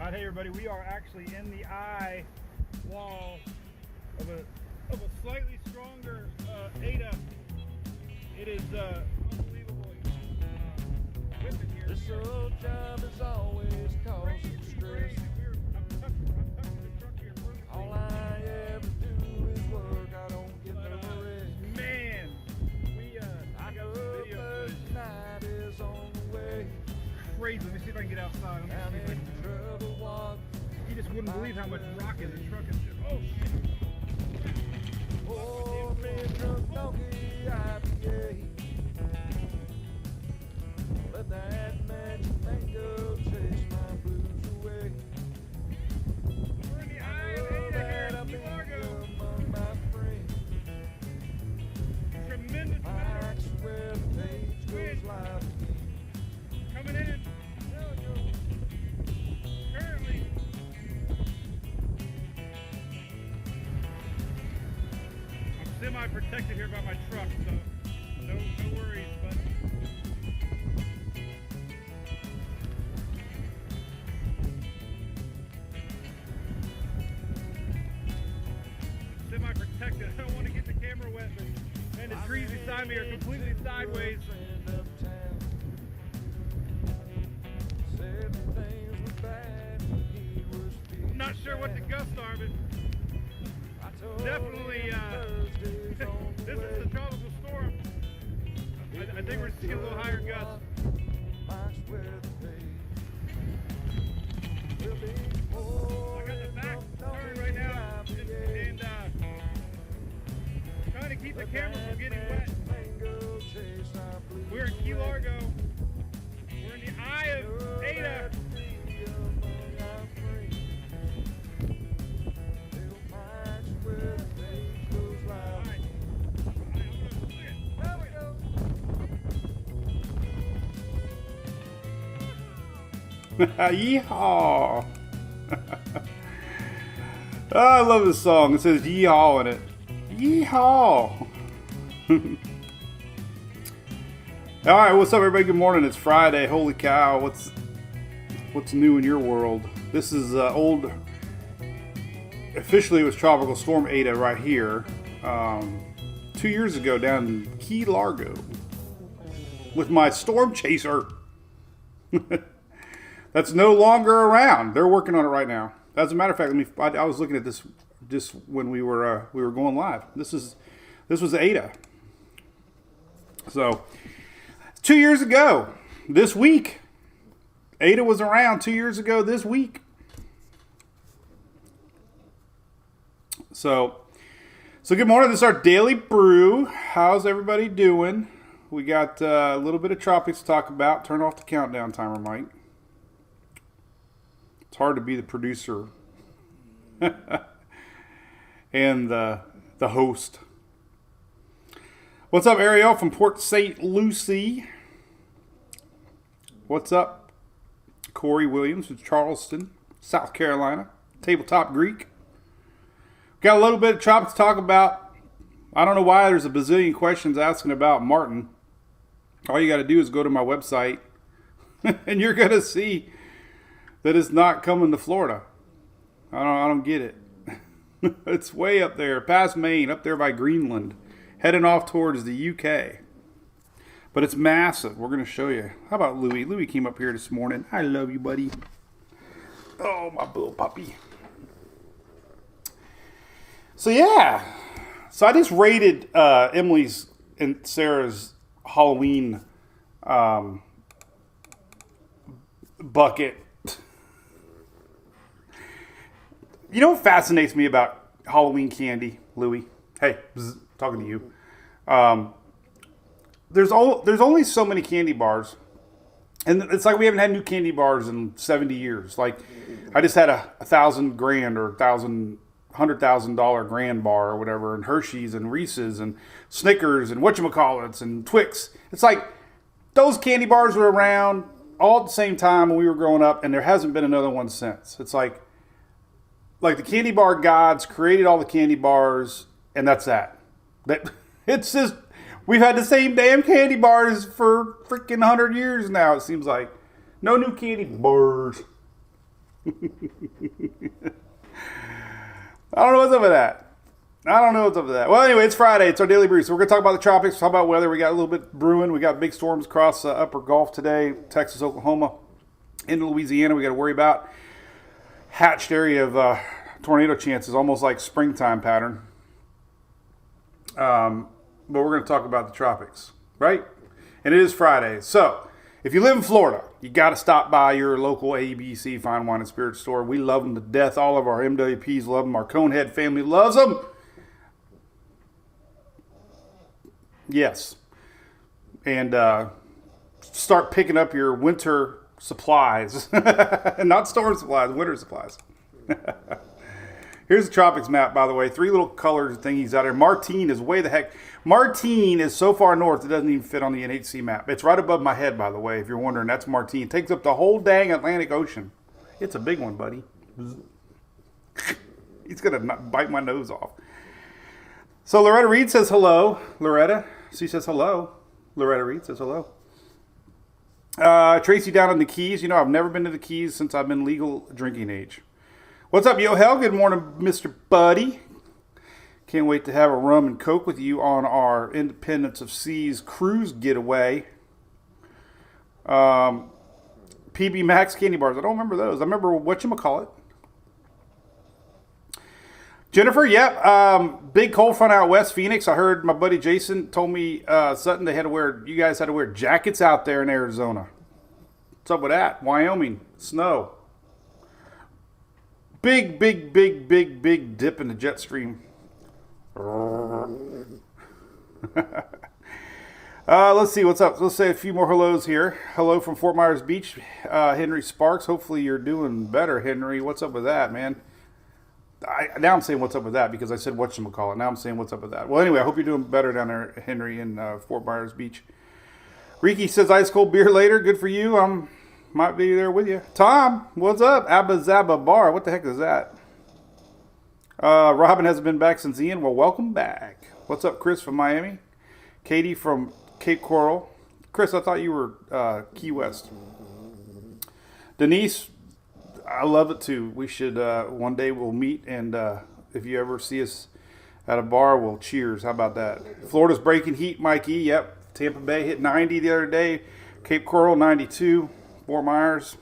Right, hey everybody, we are actually in the eye wall of a slightly stronger Ada. It is unbelievable. Whipping here. This old job is always causing stress. I'm tucking the truck here. All I ever do is work. I don't get no rest. Man, I got some video footage. Night is on the way. Crazy. Let me see if I can get outside. Down in trouble walk. You just wouldn't believe how much rock in the truck is. Oh shit. Oh, man, drunk donkey, IPA. Let that magic mango chase my blues away. We're in the eye of Ada here in Key Largo. Among my friends. Tremendous I amount swear the page goes live again. coming in. Currently, I'm semi-protected here by my truck, so no worries. But semi-protected. I don't want to get the camera wet, and the trees beside me are completely sideways. I'm not sure what the gusts are, but definitely this is the tropical storm. I think we're seeing a little higher gusts. I got the back turned right now, and trying to keep the camera from getting wet. We're in Key Largo. We're in the eye of Ada. Yeehaw! Oh, I love this song. It says yeehaw in it. Yeehaw! All right, what's up, everybody? Good morning. It's Friday. Holy cow! What's new in your world? This is old. Officially, it was Tropical Storm Ada right here 2 years ago down in Key Largo with my storm chaser. That's no longer around. They're working on it right now. As a matter of fact, I was looking at this just when we were going live. This was Ada. So 2 years ago, this week, Ada was around 2 years ago this week. So good morning. This is our Daily Brew. How's everybody doing? We got a little bit of tropics to talk about. Turn off the countdown timer, Mike. It's hard to be the producer and the host. What's up, Ariel from Port St. Lucie? What's up, Corey Williams from Charleston, South Carolina, Tabletop Greek. Got a little bit of tropics to talk about. I don't know why there's a bazillion questions asking about Martin. All you got to do is go to my website and you're going to see that it's not coming to Florida. I don't get it. It's way up there, past Maine, up there by Greenland, heading off towards the UK. But it's massive. We're going to show you. How about Louie? Louie came up here this morning. I love you, buddy. Oh, my little puppy. So, yeah. So, I just rated Emily's and Sarah's Halloween bucket. You know what fascinates me about Halloween candy, Louie? Hey, talking to you. There's only so many candy bars, and it's like we haven't had new candy bars in 70 years. Like I just had a $1,000 or $100,000 grand bar or whatever, and Hershey's and Reese's and Snickers and whatchamacallits and Twix. It's like those candy bars were around all at the same time when we were growing up, and there hasn't been another one since. It's like the candy bar gods created all the candy bars, and that's that. It's just, we've had the same damn candy bars for freaking 100 years now, it seems like. No new candy bars. I don't know what's up with that. Well, anyway, it's Friday. It's our Daily Brew. So we're going to talk about the tropics, talk about weather. We got a little bit brewing. We got big storms across upper Gulf today, Texas, Oklahoma, into Louisiana. We got to worry about hatched area of tornado chances, almost like springtime pattern. But we're going to talk about the tropics, right? And it is Friday. So if you live in Florida, you got to stop by your local ABC Fine Wine and Spirits store. We love them to death. All of our MWPs love them. Our Conehead family loves them. Yes. And start picking up your winter supplies. Not storm supplies, winter supplies. Here's the tropics map, by the way. 3 little colored thingies out there. Martine is way the heck. Martine is so far north it doesn't even fit on the NHC map. It's right above my head, by the way, if you're wondering. That's Martine. It takes up the whole dang Atlantic Ocean. It's a big one, buddy. He's going to bite my nose off. So Loretta Reed says hello. Loretta. She says hello. Loretta Reed says hello. Tracy down in the Keys. You know, I've never been to the Keys since I've been legal drinking age. What's up, Yo Hell? Good morning, Mr. Buddy. Can't wait to have a rum and coke with you on our Independence of Seas cruise getaway. PB Max candy bars. I don't remember those. I remember whatchamacallit. Jennifer, yep. Big cold front out west, Phoenix. I heard my buddy Jason told me Sutton you guys had to wear jackets out there in Arizona. What's up with that? Wyoming, snow. Big dip in the jet stream. Let's see what's up. Let's say a few more hellos here. Hello from Fort Myers Beach, Henry Sparks. Hopefully you're doing better, Henry. What's up with that, man? Now I'm saying what's up with that because I said whatchamacallit. Now I'm saying what's up with that. Well, anyway, I hope you're doing better down there, Henry, in Fort Myers Beach. Ricky says ice cold beer later. Good for you. Might be there with you. Tom, what's up? Abba Zabba Bar. What the heck is that? Robin hasn't been back since Ian. Well, welcome back. What's up, Chris from Miami? Katie from Cape Coral. Chris, I thought you were Key West. Denise, I love it too. We should, one day we'll meet, and if you ever see us at a bar, we'll cheers. How about that? Florida's breaking heat, Mikey. Yep. Tampa Bay hit 90 the other day. Cape Coral, 92. Fort Myers.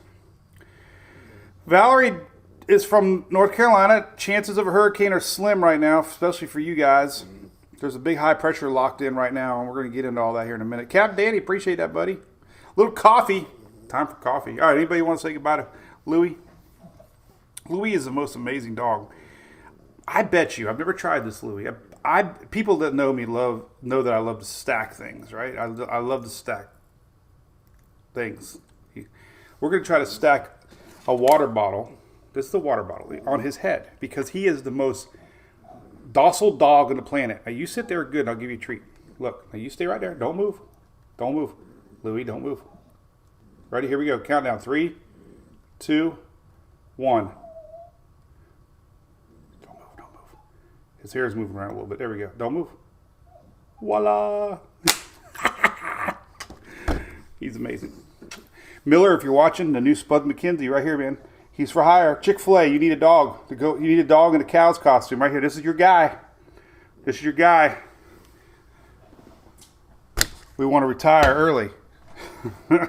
Valerie is from North Carolina. Chances of a hurricane are slim right now, especially for you guys. There's a big high pressure locked in right now, and we're going to get into all that here in a minute. Cap Danny, appreciate that, buddy. A little coffee. Time for coffee. All right, anybody want to say goodbye to Louie? Louie is the most amazing dog. I bet you, I've never tried this Louie. People that know me know that I love to stack things, right? I love to stack things. We're going to try to stack a water bottle. This is the water bottle on his head because he is the most docile dog on the planet. Now you sit there good and I'll give you a treat. Look, now you stay right there. Don't move. Don't move. Louie, don't move. Ready? Here we go. Countdown. 3, 2, 1. Don't move. Don't move. His hair is moving around a little bit. There we go. Don't move. Voila. He's amazing. Miller, if you're watching, the new Spud McKenzie right here, man. He's for hire. Chick-fil-A, you need a dog to go. You need a dog in a cow's costume right here. This is your guy. This is your guy. We want to retire early. All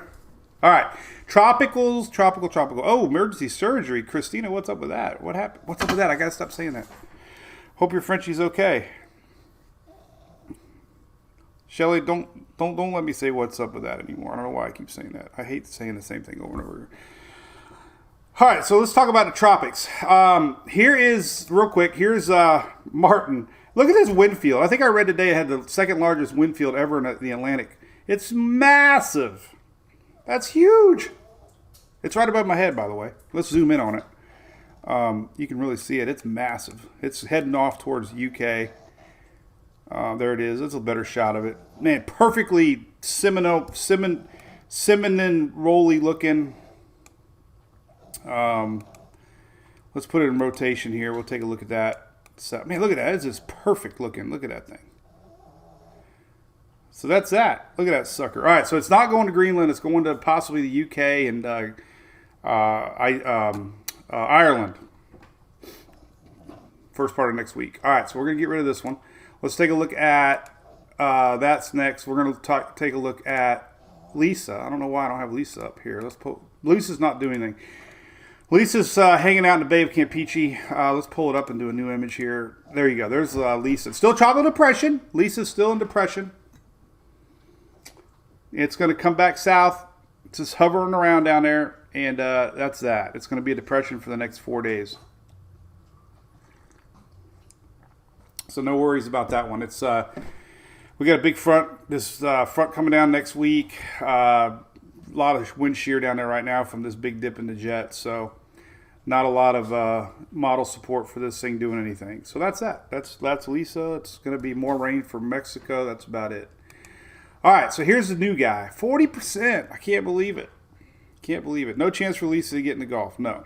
right. Tropical. Oh, emergency surgery. Christina, what's up with that? What happened? What's up with that? I got to stop saying that. Hope your Frenchie's okay. Shelly, don't let me say what's up with that anymore. I don't know why I keep saying that. I hate saying the same thing over and over. All right, so let's talk about the tropics. Here's Martin. Look at this wind field. I think I read today it had the second largest wind field ever in the Atlantic. It's massive. That's huge. It's right above my head, by the way. Let's zoom in on it. You can really see it. It's massive. It's heading off towards the UK. There it is. That's a better shot of it. Man, perfectly Seminole rolly looking. Let's put it in rotation here. We'll take a look at that. So, man, look at that. It's just perfect looking. Look at that thing. So that's that. Look at that sucker. All right, so it's not going to Greenland. It's going to possibly the UK and Ireland. First part of next week. All right, so we're going to get rid of this one. Let's take a look at, that's next. We're going to take a look at Lisa. I don't know why I don't have Lisa up here. Lisa's not doing anything. Lisa's hanging out in the Bay of Campeche. Let's pull it up and do a new image here. There you go. There's Lisa. Still tropical depression. Lisa's still in depression. It's going to come back south. It's just hovering around down there. And that's that. It's going to be a depression for the next 4 days. So no worries about that one. It's we got a big front. This front coming down next week. A lot of wind shear down there right now from this big dip in the jet. So not a lot of model support for this thing doing anything. So that's that. That's Lisa. It's going to be more rain for Mexico. That's about it. All right. So here's the new guy. 40%. I can't believe it. Can't believe it. No chance for Lisa to get in the Gulf. No.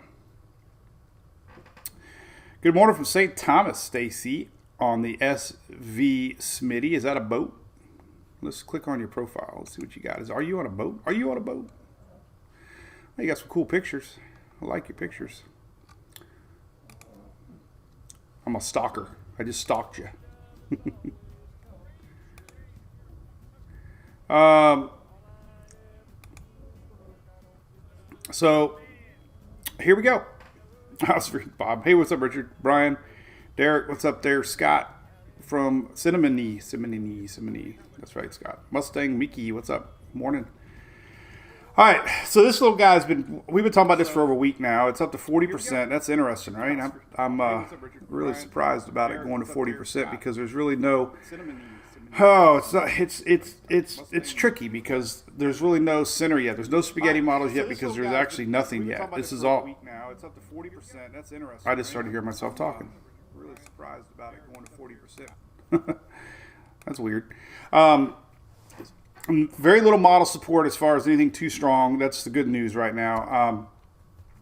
Good morning from St. Thomas, Stacy, on the SV Smitty. Is that a boat? Let's click on your profile. Let's see what you got. Are you on a boat? Are you on a boat? Well, you got some cool pictures. I like your pictures. I'm a stalker. I just stalked you. So here we go. How's Bob? Hey, what's up, Richard? Brian, Derek, what's up there? Scott from Cinnamony. That's right, Scott. Mustang Mickey, what's up? Morning. All right, so this little guy's we've been talking about this for over a week now. It's up to 40%. That's interesting, right? I'm really surprised about it going to 40% because there's really no. Oh, it's tricky because there's really no center yet. There's no spaghetti models yet because there's actually nothing yet. This is all. It's up to 40%. That's interesting. I just started hearing myself talking. Really surprised about it going to 40%. That's weird. Very little model support as far as anything too strong. That's the good news right now.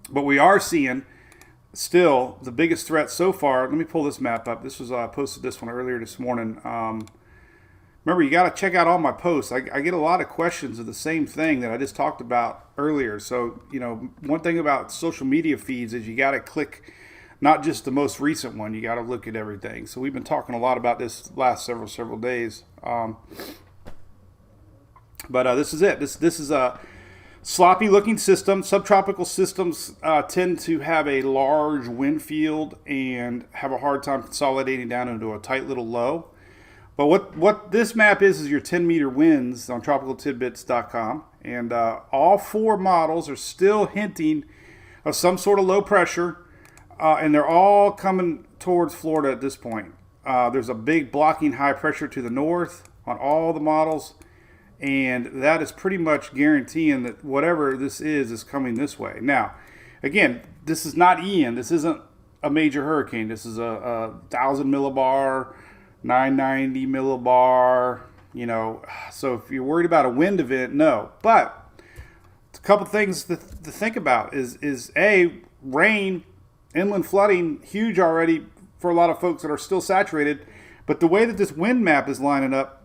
But we are seeing still the biggest threat so far. Let me pull this map up. This was I posted this one earlier this morning. Remember, you got to check out all my posts. I get a lot of questions of the same thing that I just talked about earlier. So, one thing about social media feeds is you got to click not just the most recent one. You got to look at everything. So we've been talking a lot about this last several days. But this is it. This is a sloppy looking system. Subtropical systems tend to have a large wind field and have a hard time consolidating down into a tight little low. But what this map is your 10-meter winds on tropicaltidbits.com. And all four models are still hinting of some sort of low pressure. And they're all coming towards Florida at this point. There's a big blocking high pressure to the north on all the models. And that is pretty much guaranteeing that whatever this is coming this way. Now, again, this is not Ian. This isn't a major hurricane. This is a 1,000 millibar, 990 millibar, So if you're worried about a wind event, no. But a couple things to think about is A, rain, inland flooding, huge already for a lot of folks that are still saturated. But the way that this wind map is lining up,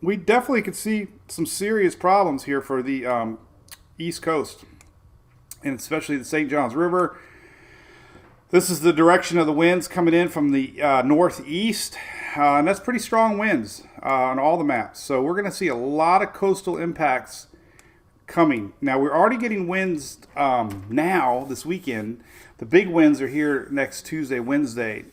we definitely could see some serious problems here for the East Coast, and especially the St. Johns River. This is the direction of the winds coming in from the northeast, and that's pretty strong winds on all the maps. So we're going to see a lot of coastal impacts coming. Now, we're already getting winds now this weekend. The big winds are here next Tuesday, Wednesday.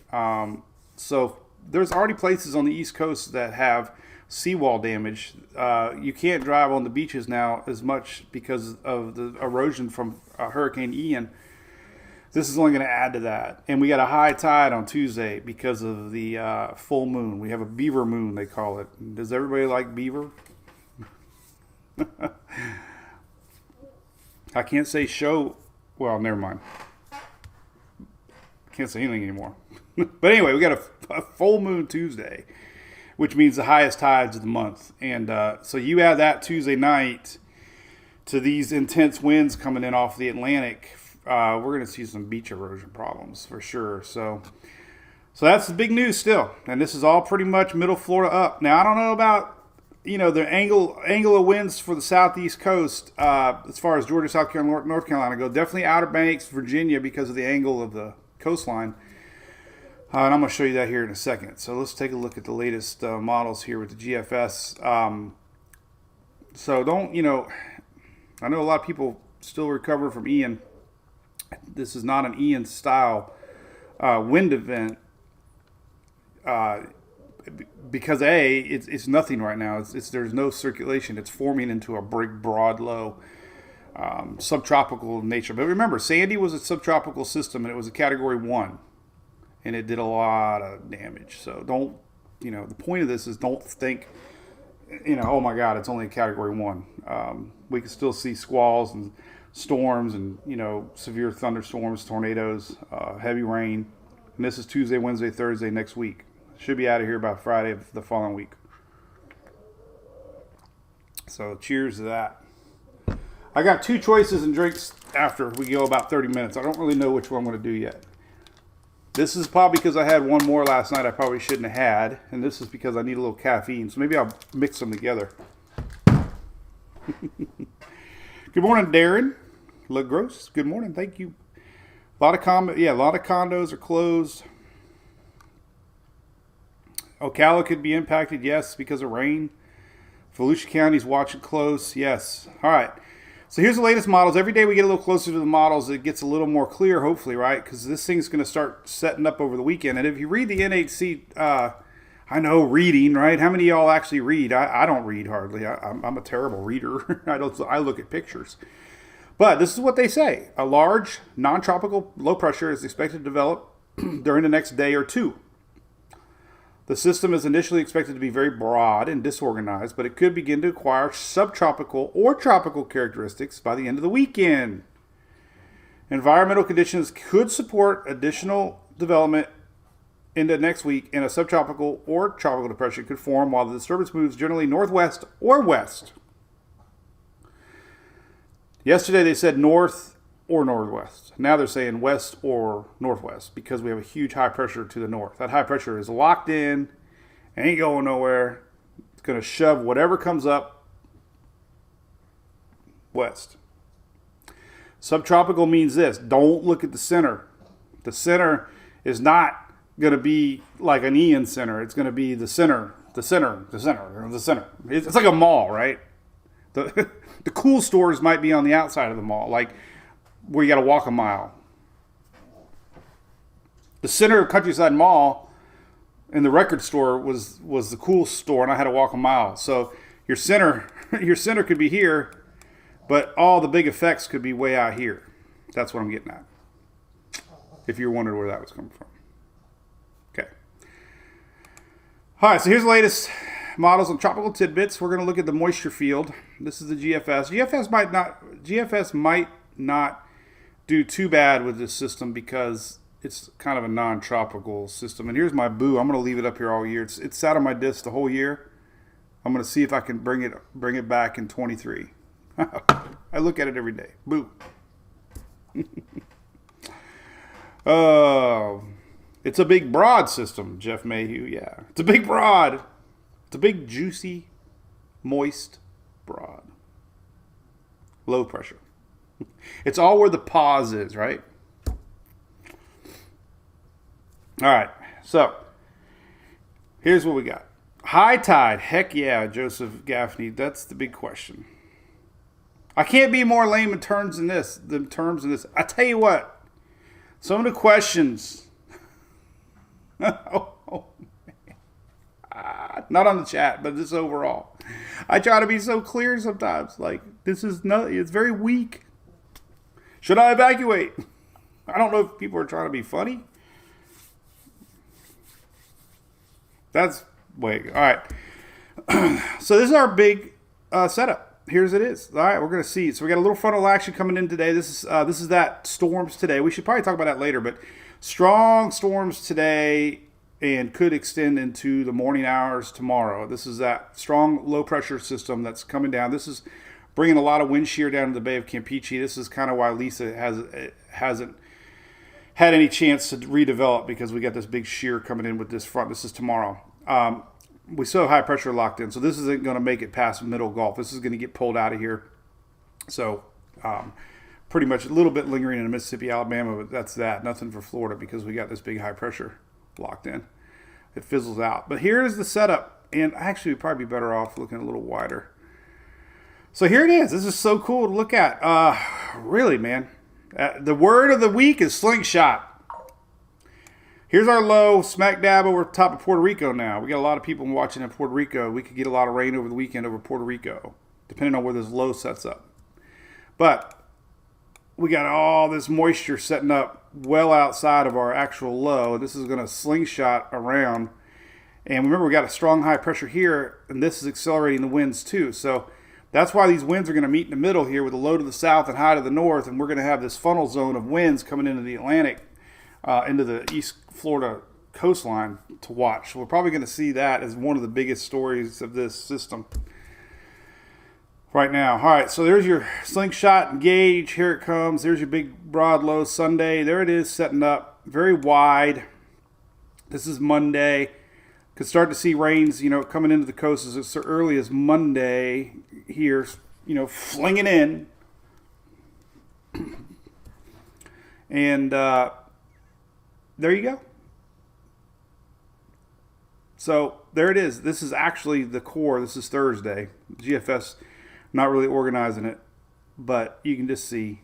So there's already places on the East Coast that have seawall damage. You can't drive on the beaches now as much because of the erosion from Hurricane Ian. This is only going to add to that. And we got a high tide on Tuesday because of the full moon. We have a beaver moon, they call it. Does everybody like beaver? I can't say show. Well, never mind. Can't say anything anymore. But anyway, we got a full moon Tuesday, which means the highest tides of the month. And so you add that Tuesday night to these intense winds coming in off the Atlantic, we're going to see some beach erosion problems for sure. So that's the big news still. And this is all pretty much middle Florida up. Now, I don't know about the angle of winds for the southeast coast, as far as Georgia, South Carolina, North Carolina go, definitely Outer Banks, Virginia, because of the angle of the coastline. And I'm going to show you that here in a second. So let's take a look at the latest models here with the GFS. So don't, I know a lot of people still recover from Ian. This is not an Ian style wind event. Because it's nothing right now. There's no circulation. It's forming into a big, broad low, subtropical nature. But remember, Sandy was a subtropical system, and it was a Category 1, and it did a lot of damage. So don't, the point of this is don't think, oh my God, it's only a Category 1. We can still see squalls and storms and, severe thunderstorms, tornadoes, heavy rain. And this is Tuesday, Wednesday, Thursday next week. Should be out of here by Friday of the following week. So cheers to that. I got 2 choices and drinks after we go about 30 minutes. I don't really know which one I'm going to do yet. This is probably because I had one more last night I probably shouldn't have had. And this is because I need a little caffeine. So maybe I'll mix them together. Good morning, Darren. Look gross. Good morning. Thank you. A lot of condos are closed. Ocala could be impacted, yes, because of rain. Volusia County's watching close, yes. All right. So here's the latest models. Every day we get a little closer to the models, it gets a little more clear, hopefully, right? Because this thing's going to start setting up over the weekend. And if you read the NHC, I know reading, right? How many of y'all actually read? I don't read hardly. I'm a terrible reader. I look at pictures. But this is what they say. A large non-tropical low pressure is expected to develop during the next day or two. The system is initially expected to be very broad and disorganized, but it could begin to acquire subtropical or tropical characteristics by the end of the weekend. Environmental conditions could support additional development into next week, and a subtropical or tropical depression could form while the disturbance moves generally northwest or west. Yesterday they said north or northwest. Now they're saying west or northwest because we have a huge high pressure to the north. That high pressure is locked in, ain't going nowhere. It's going to shove whatever comes up west. Subtropical means this. Don't look at the center. The center is not going to be like an Ian center. It's going to be the center. It's like a mall, right? The cool stores might be on the outside of the mall, like where you got to walk a mile. The center of Countryside Mall and the record store was the cool store, and I had to walk a mile. So your center could be here, but all the big effects could be way out here. That's what I'm getting at. If you're wondering where that was coming from. Okay. All right, so here's the latest models on tropical tidbits. We're going to look at the moisture field. This is the GFS. GFS might not do too bad with this system because it's kind of a non-tropical system. And here's my boo. I'm going to leave it up here all year. It's sat on my disc the whole year. I'm going to see if I can bring it back in 23. I look at it every day. Boo. It's a big broad system, Jeff Mayhew. Yeah, it's a big broad. It's a big, juicy, moist broad. Low pressure. It's all where the pause is, right? All right, so here's what we got. High tide. Heck yeah, Joseph Gaffney. That's the big question. I can't be more lame in terms than this. I tell you what, some of the questions. Not on the chat, but just overall. I try to be so clear sometimes. Like, it's very weak. Should I evacuate? I don't know if people are trying to be funny. That's way. All right. So this is our big setup. Here's it is. All right, we're going to see. So we got a little frontal action coming in today. This is that storms today. We should probably talk about that later, but strong storms today and could extend into the morning hours tomorrow. This is that strong low pressure system that's coming down. This is bringing a lot of wind shear down to the Bay of Campeche. This is kind of why Lisa hasn't had any chance to redevelop, because we got this big shear coming in with this front. This is tomorrow. we still have high pressure locked in. So this isn't going to make it past middle Gulf. This is going to get pulled out of here. So pretty much a little bit lingering in Mississippi, Alabama, but that's that. Nothing for Florida because we got this big high pressure locked in. It fizzles out. But here's the setup. And actually, we'd probably be better off looking a little wider. So here it is. This is so cool to look at. Really, man. The word of the week is slingshot. Here's our low, smack dab over top of Puerto Rico now. We got a lot of people watching in Puerto Rico. We could get a lot of rain over the weekend over Puerto Rico, depending on where this low sets up. But we got all this moisture setting up well outside of our actual low. This is going to slingshot around. And remember, we got a strong high pressure here, and this is accelerating the winds too. So that's why these winds are going to meet in the middle here with a low to the south and high to the north, and we're going to have this funnel zone of winds coming into the Atlantic, into the East Florida coastline to watch. So we're probably going to see that as one of the biggest stories of this system right now. All right, so there's your slingshot and gauge. Here it comes. There's your big broad low Sunday. There it is, setting up very wide. This is Monday. Could start to see rains, coming into the coast as early as Monday here, flinging in. And there you go. So there it is. This is actually the core. This is Thursday. GFS not really organizing it, but you can just see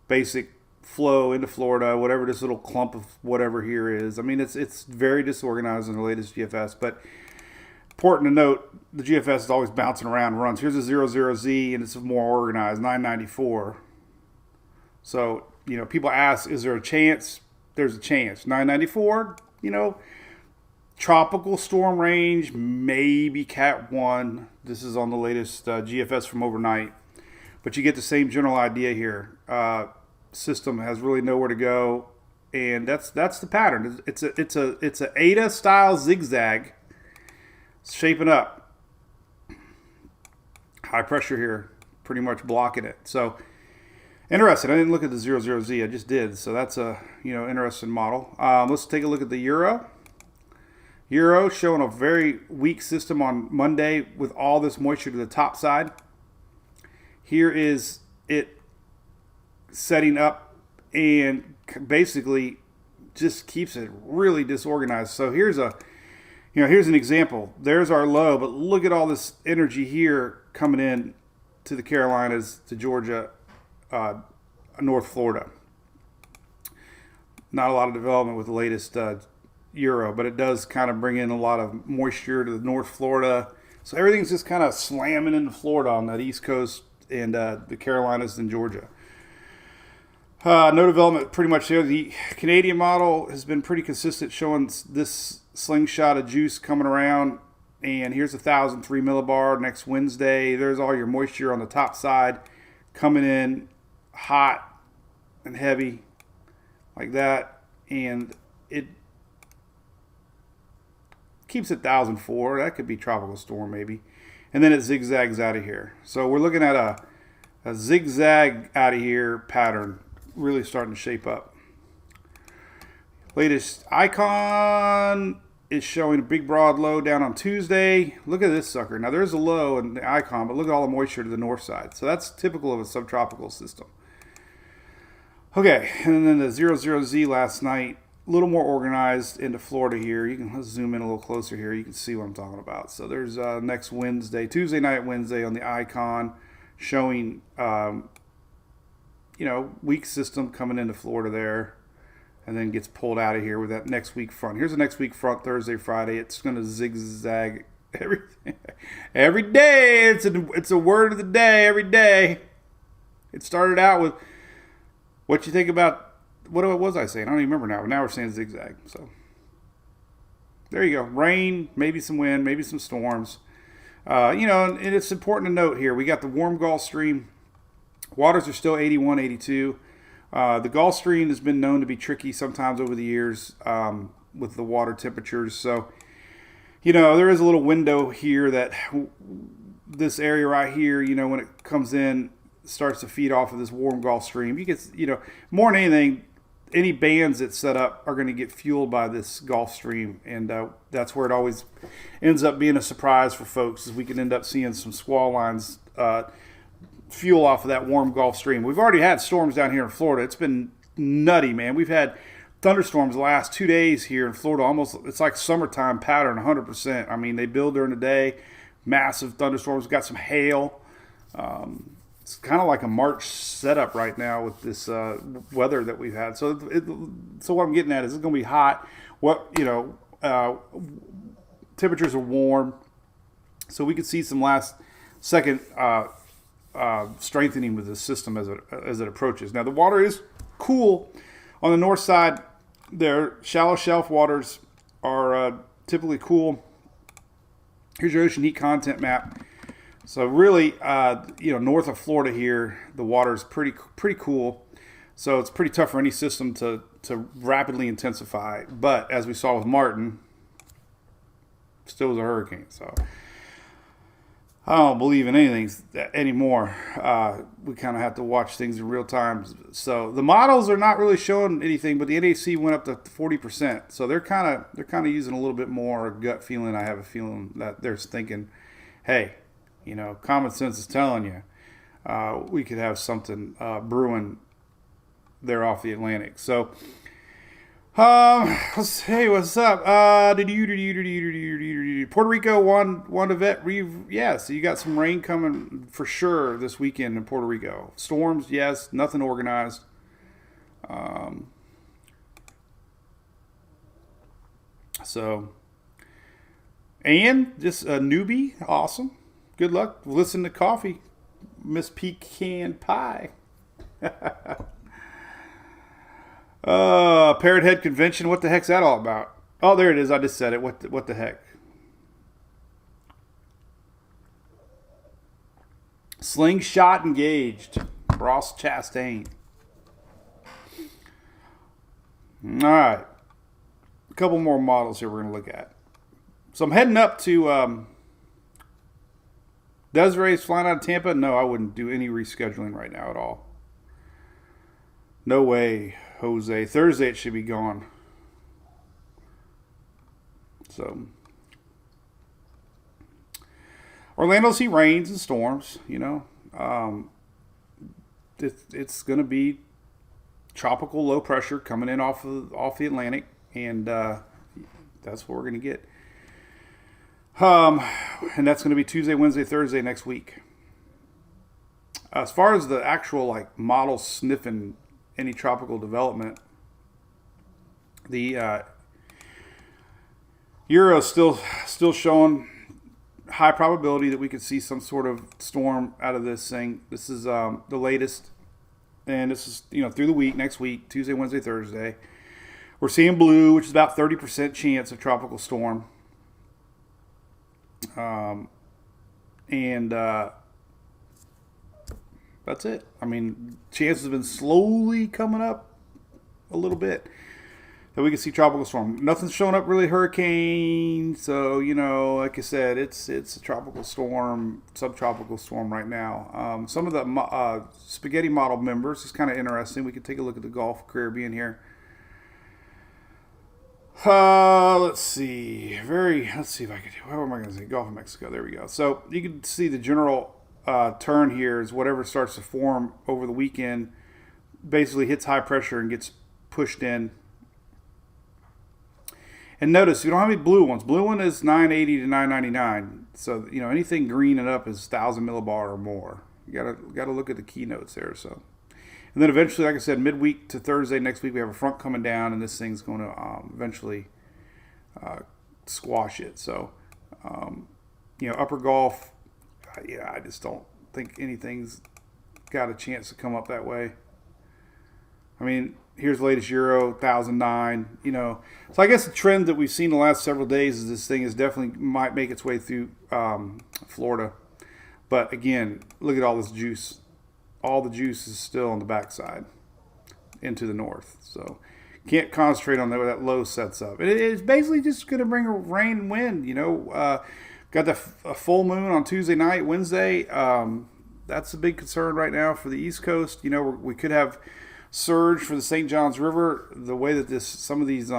basic flow into Florida, whatever this little clump of whatever here is. I mean, it's very disorganized in the latest GFS, but important to note, the GFS is always bouncing around runs. Here's a 00Z, and it's more organized, 994. So, people ask, is there a chance? There's a chance. 994, tropical storm range, maybe Cat 1. This is on the latest GFS from overnight. But you get the same general idea here. System has really nowhere to go, and that's the pattern. It's a Eta style zigzag shaping up. High pressure here, pretty much blocking it. So interesting. I didn't look at the 00Z. I just did. So that's a interesting model. Let's take a look at the Euro. Euro showing a very weak system on Monday with all this moisture to the top side. Here is it setting up and basically just keeps it really disorganized. So here's an example. There's our low, but look at all this energy here coming in to the Carolinas, to Georgia, North Florida. Not a lot of development with the latest Euro, but it does kind of bring in a lot of moisture to the North Florida. So everything's just kind of slamming into Florida on that East Coast and the Carolinas and Georgia. No development pretty much there. The Canadian model has been pretty consistent, showing this slingshot of juice coming around. And here's 1,003 millibar next Wednesday. There's all your moisture on the top side coming in hot and heavy like that. And it keeps it 1,004. That could be tropical storm maybe. And then it zigzags out of here. So we're looking at a zigzag out of here pattern really starting to shape up. Latest icon is showing a big broad low down on Tuesday. Look at this sucker. Now there's a low in the icon, but look at all the moisture to the north side. So that's typical of a subtropical system. Okay, and then the 00Z last night, a little more organized into Florida here. Let's zoom in a little closer here. You can see what I'm talking about. So there's next Wednesday, Tuesday night, Wednesday on the icon, showing weak system coming into Florida there, and then gets pulled out of here with that next week front. Here's the next week front, Thursday, Friday. It's going to zigzag every day. It's a word of the day every day. It started out with what you think about, what was I saying? I don't even remember now, but now we're saying zigzag. So there you go. Rain, maybe some wind, maybe some storms. And it's important to note here, we got the warm Gulf Stream. Waters are still 81, 82. The Gulf Stream has been known to be tricky sometimes over the years with the water temperatures. So, there is a little window here that this area right here, when it comes in, starts to feed off of this warm Gulf Stream. You get, more than anything, any bands that set up are going to get fueled by this Gulf Stream, and that's where it always ends up being a surprise for folks, is we can end up seeing some squall lines fuel off of that warm Gulf Stream. We've already had storms down here in Florida. It's been nutty, man. We've had thunderstorms the last 2 days here in Florida. Almost, it's like summertime pattern, 100%. I mean, they build during the day, massive thunderstorms. We've got some hail. It's kind of like a March setup right now with this weather that we've had. So, so what I'm getting at is it's going to be hot. Temperatures are warm, so we could see some last second strengthening with the system as it approaches. Now the water is cool on the north side. Their shallow shelf waters are typically cool. Here's your ocean heat content map. So really, north of Florida here, the water is pretty cool. So it's pretty tough for any system to rapidly intensify. But as we saw with Martin, still was a hurricane. So I don't believe in anything anymore. We kind of have to watch things in real time. So the models are not really showing anything, but the NAC went up to 40%. So they're kind of using a little bit more gut feeling. I have a feeling that they're thinking, hey, common sense is telling you we could have something brewing there off the Atlantic. So, hey, what's up? Puerto Rico won the vet. Yeah, so you got some rain coming for sure this weekend in Puerto Rico. Storms, yes, nothing organized. And just a newbie, awesome. Good luck. Listen to coffee, Miss Pecan Pie. Parrot Head Convention. What the heck's that all about? Oh, there it is. I just said it. What the heck? Slingshot engaged. Ross Chastain. All right. A couple more models here we're going to look at. So I'm heading up to Desiree's flying out of Tampa. No, I wouldn't do any rescheduling right now at all. No way, Jose. Thursday it should be gone. So Orlando see rains and storms. It's going to be tropical low pressure coming in off the Atlantic, and that's what we're going to get. And that's going to be Tuesday, Wednesday, Thursday next week. As far as the actual model sniffing any tropical development, the Euro is still showing high probability that we could see some sort of storm out of this thing. This is the latest, and this is through the week, next week, Tuesday, Wednesday, Thursday. We're seeing blue, which is about 30% chance of tropical storm. That's it. I mean, chances have been slowly coming up a little bit that we can see tropical storm. Nothing's showing up really hurricane. So, like I said, it's a tropical storm, subtropical storm right now. Some of the spaghetti model members is kind of interesting. We can take a look at the Gulf Caribbean here. Let's see if I could do, what am I going to say? Gulf of Mexico. There we go. So you can see the general turn here is whatever starts to form over the weekend basically hits high pressure and gets pushed in. And notice we don't have any blue ones. Blue one is 980 to 999. So anything green and up is 1,000 millibar or more. You gotta look at the keynotes there. So. And then eventually, like I said, midweek to Thursday next week, we have a front coming down, and this thing's going to eventually squash it. So, upper Gulf, I just don't think anything's got a chance to come up that way. I mean, here's the latest Euro, 1,009. So I guess the trend that we've seen the last several days is this thing is definitely might make its way through Florida. But again, look at all this juice. All the juice is still on the backside into the north. So can't concentrate on that where that low sets up. It's basically just going to bring rain and wind. Got a full moon on Tuesday night, Wednesday. That's a big concern right now for the East Coast. We could have surge for the St. Johns River. The way that some of these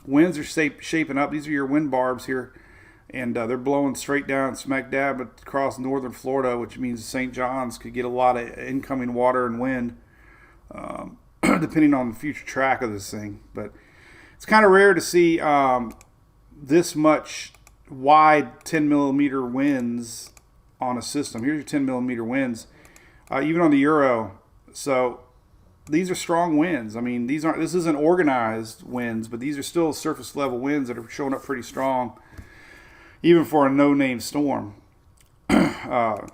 winds are shaping up. These are your wind barbs here, and they're blowing straight down smack dab across northern Florida, which means St. Johns could get a lot of incoming water and wind, depending on the future track of this thing. But it's kind of rare to see this much wide 10 millimeter winds on a system. Here's your 10 millimeter winds, even on the Euro. So these are strong winds. I mean, this isn't organized winds, but these are still surface level winds that are showing up pretty strong, even for a no-name storm. So,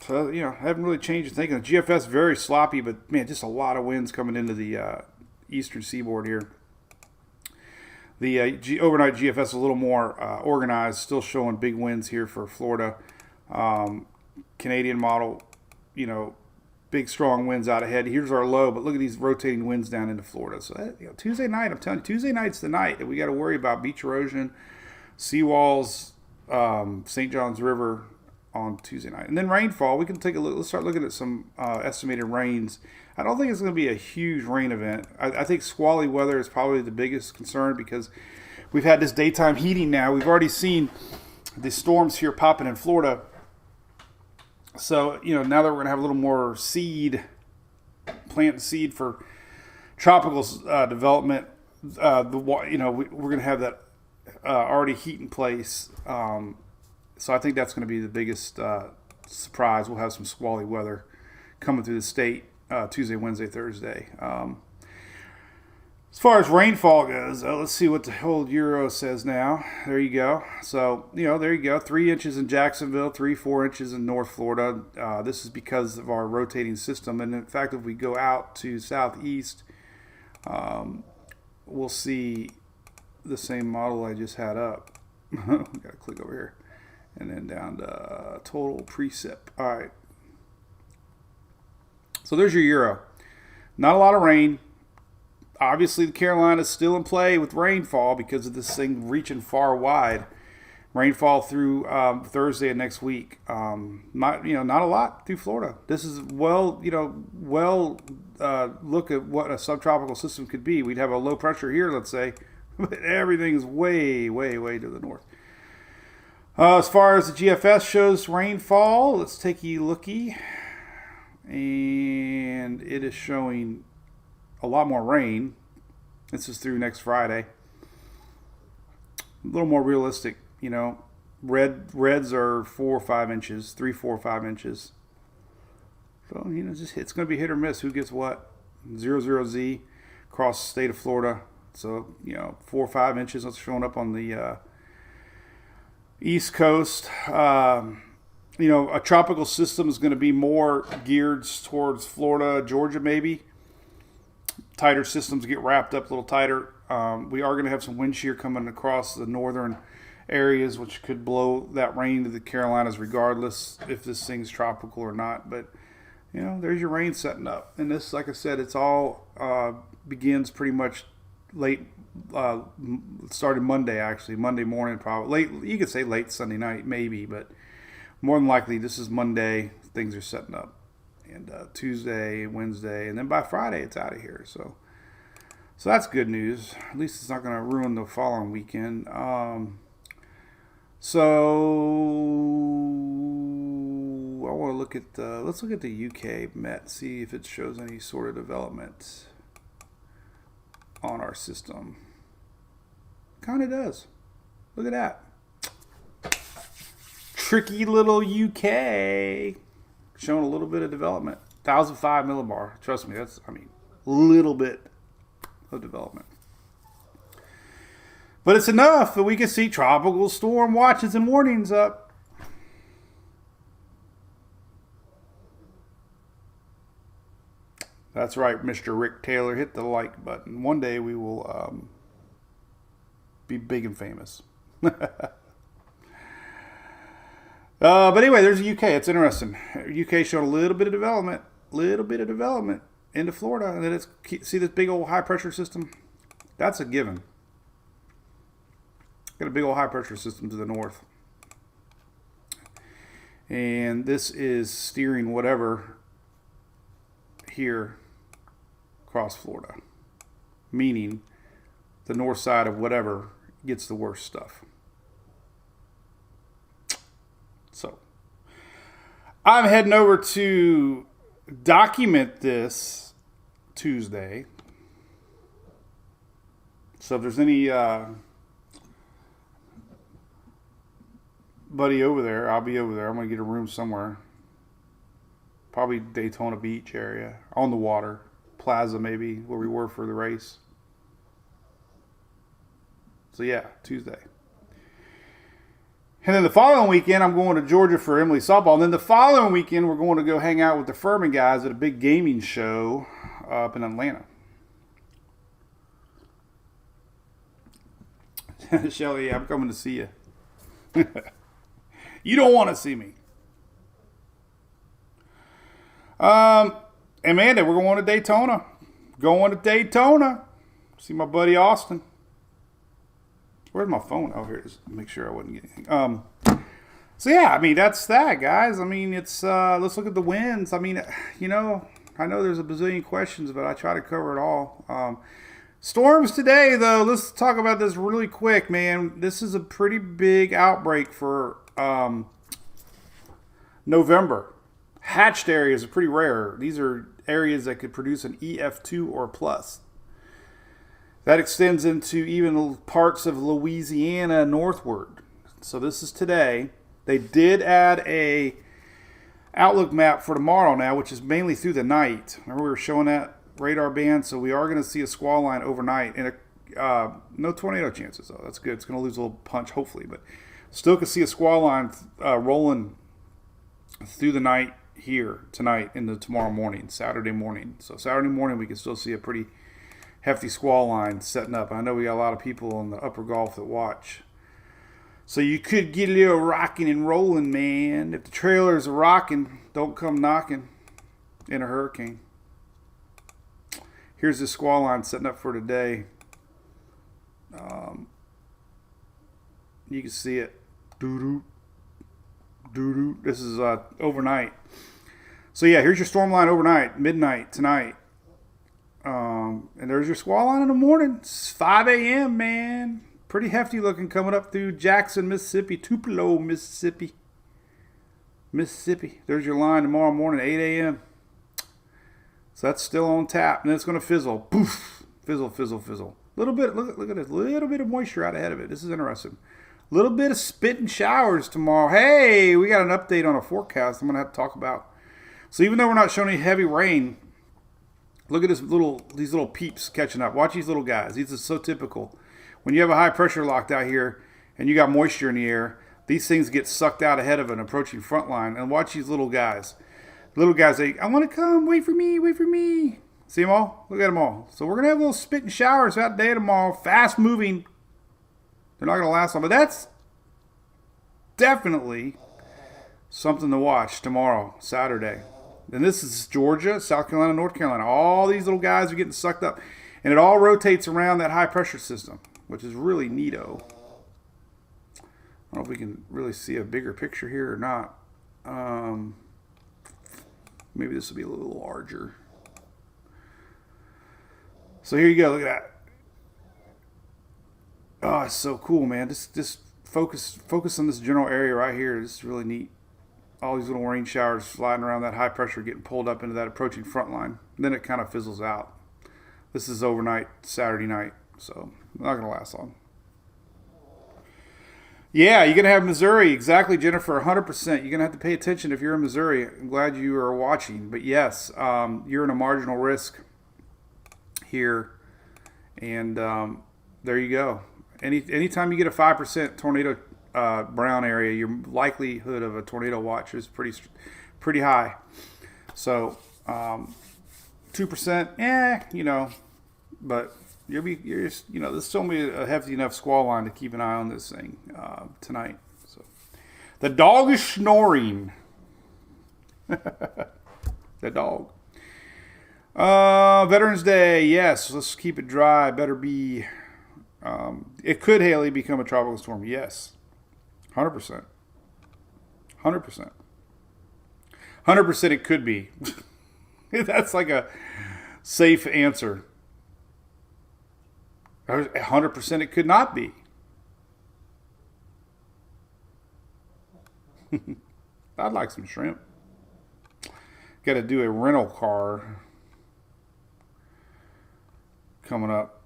haven't really changed your thinking. The GFS very sloppy, but man, just a lot of winds coming into the eastern seaboard here. The overnight GFS is a little more organized, still showing big winds here for Florida. Canadian model, big strong winds out ahead. Here's our low, but look at these rotating winds down into Florida. So Tuesday night, I'm telling you, Tuesday night's the night that we got to worry about beach erosion, seawalls, St. Johns River on Tuesday night. And then rainfall, we can take a look. Let's start looking at some estimated rains. I don't think it's going to be a huge rain event. I think squally weather is probably the biggest concern because we've had this daytime heating now. We've already seen the storms here popping in Florida. So, now that we're going to have a little more plant seed for tropical development, we're going to have that already heat in place. So I think that's going to be the biggest surprise. We'll have some squally weather coming through the state Tuesday, Wednesday, Thursday. As far as rainfall goes, let's see what the whole Euro says now. There you go. So, there you go. 3 inches in Jacksonville, 4 inches in North Florida. This is because of our rotating system. And in fact, if we go out to southeast, we'll see the same model I just had up. Got to click over here. And then down to total precip. All right. So there's your Euro. Not a lot of rain. Obviously, the Carolinas still in play with rainfall because of this thing reaching far wide. Rainfall through Thursday of next week. Not a lot through Florida. This is look at what a subtropical system could be. We'd have a low pressure here, let's say, but everything's way, way, way to the north. As far as the GFS shows rainfall, let's take a looky. And it is showing a lot more rain. This is through next Friday. A little more realistic, Reds are 4 or 5 inches, 3, 4, 5 inches. So, it's going to be hit or miss. Who gets what? 00Z across the state of Florida. So, 4 or 5 inches. That's showing up on the East Coast. A tropical system is going to be more geared towards Florida, Georgia, maybe. Tighter systems get wrapped up a little tighter. We are going to have some wind shear coming across the northern areas, which could blow that rain to the Carolinas regardless if this thing's tropical or not. But, there's your rain setting up. And this, like I said, it's all begins pretty much late, started Monday, actually. Monday morning, probably. Late, you could say late Sunday night, maybe, but more than likely, this is Monday. Things are setting up. And Tuesday, Wednesday, and then by Friday, it's out of here. So that's good news. At least it's not going to ruin the following weekend. So I want to look at let's look at the UK Met, see if it shows any sort of development on our system. Kind of does. Look at that. Tricky little UK. Showing a little bit of development. 1,005 millibar. Trust me, that's, little bit of development. But it's enough that we can see tropical storm watches and warnings up. That's right, Mr. Rick Taylor. Hit the like button. One day we will be big and famous. But anyway, there's the UK. It's interesting. UK showed a little bit of development into Florida. And then see this big old high pressure system? That's a given. Got a big old high pressure system to the north. And this is steering whatever here across Florida, meaning the north side of whatever gets the worst stuff. So I'm heading over to document this Tuesday. So if there's any buddy over there, I'll be over there. I'm going to get a room somewhere. Probably Daytona Beach area. On the water. Plaza maybe, where we were for the race. So yeah, Tuesday. And then the following weekend, I'm going to Georgia for Emily softball. And then the following weekend, we're going to go hang out with the Furman guys at a big gaming show up in Atlanta. Shelly, I'm coming to see you. You don't want to see me. Amanda, we're going to Daytona. Going to Daytona. See my buddy Austin. Where's my phone? Oh, here it is. Make sure I wouldn't get anything. So yeah, I mean, that's that, guys. I mean, it's let's look at the wins. I mean, you know, I know there's a bazillion questions, but I try to cover it all. Storms today, though. Let's talk about this really quick, man. This is a pretty big outbreak for November. Hatched areas are pretty rare. These are areas that could produce an EF2 or plus. That extends into even parts of Louisiana northward. So this is today. They did add a outlook map for tomorrow now, which is mainly through the night. Remember we were showing that radar band, so we are going to see a squall line overnight, and no tornado chances though. That's good. It's going to lose a little punch hopefully, but still can see a squall line rolling through the night here tonight into tomorrow morning, Saturday morning. So Saturday morning we can still see a pretty hefty squall line setting up. I know we got a lot of people in the upper Gulf that watch. So you could get a little rocking and rolling, man. If the trailers are rocking, don't come knocking in a hurricane. Here's the squall line setting up for today. You can see it. Doo-doo. Doo-doo. This is overnight. So yeah, here's your storm line overnight, midnight tonight. And there's your squall line in the morning. It's 5 a.m., man. Pretty hefty looking coming up through Jackson, Mississippi, Tupelo, Mississippi. There's your line tomorrow morning, 8 a.m. So that's still on tap. And then it's going to fizzle. Poof. Fizzle, fizzle, fizzle. Little bit, look at this. Little bit of moisture out ahead of it. This is interesting. Little bit of spitting showers tomorrow. Hey, we got an update on a forecast I'm going to have to talk about. So even though we're not showing any heavy rain, look at these little peeps catching up. Watch these little guys. These are so typical. When you have a high pressure locked out here and you got moisture in the air, these things get sucked out ahead of an approaching front line. And watch these little guys. Little guys say, I want to come. Wait for me. Wait for me. See them all? Look at them all. So we're going to have little spitting showers that day tomorrow. Fast moving. They're not going to last long. But that's definitely something to watch tomorrow, Saturday. And this is Georgia, South Carolina, North Carolina. All these little guys are getting sucked up. And it all rotates around that high pressure system, which is really neato. I don't know if we can really see a bigger picture here or not. Maybe this will be a little larger. So here you go. Look at that. Oh, it's so cool, man. Just focus on this general area right here. This is really neat. All these little rain showers sliding around that high pressure, getting pulled up into that approaching front line. And then it kind of fizzles out. This is overnight, Saturday night, so not going to last long. Yeah, you're going to have Missouri. Exactly, Jennifer, 100%. You're going to have to pay attention if you're in Missouri. I'm glad you are watching. But yes, you're in a marginal risk here. And there you go. Anytime you get a 5% tornado brown area, your likelihood of a tornado watch is pretty high. So 2%, but you're just, there's still be a hefty enough squall line to keep an eye on this thing tonight. So the dog is snoring. The dog. Veterans Day, yes. Let's keep it dry. Better be. It could, Haley, become a tropical storm. Yes. 100%. 100%. 100% it could be. That's like a safe answer. 100% it could not be. I'd like some shrimp. Got to do a rental car coming up.